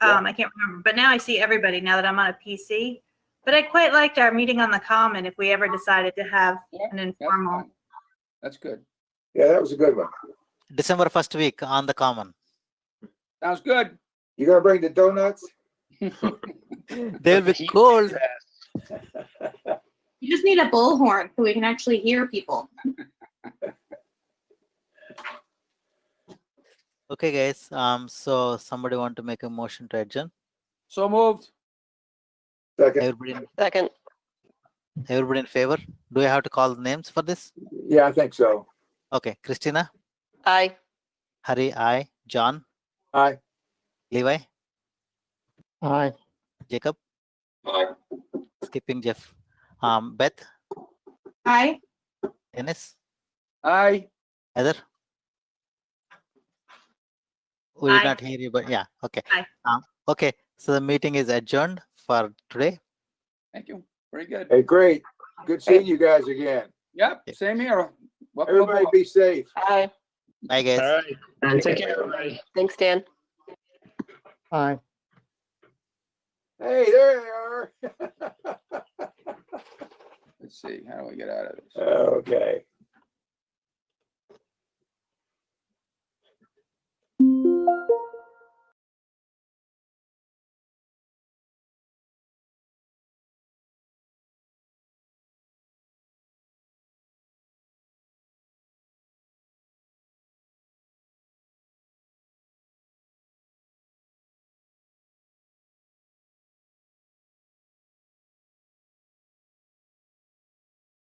I can't remember, but now I see everybody now that I'm on a PC. But I quite liked our meeting on the Common if we ever decided to have an informal. That's good. Yeah, that was a good one. December 1st week on the Common. Sounds good. You gonna bring the donuts? They'll be cold. You just need a bullhorn so we can actually hear people. Okay, guys. So somebody want to make a motion to adjourn? So moved. Second. Everybody in favor? Do I have to call names for this? Yeah, I think so. Okay, Christina, Aye. Hari, aye. John, Aye. Levi, Aye. Jacob, Bye. skipping Jeff, Beth, Aye. Dennis, Aye. Heather. We did Aye. not hear you, but yeah, okay. Aye. Okay, so the meeting is adjourned for today. Thank you. Very good. Hey, great. Good seeing you guys again. Yep, same here. Welcome Everybody aboard. be safe. Aye. Bye, guys. All right. Take care, everybody. Thanks, Dan. Aye. Hey, there they are. Let's see, how do we get out of this? Okay.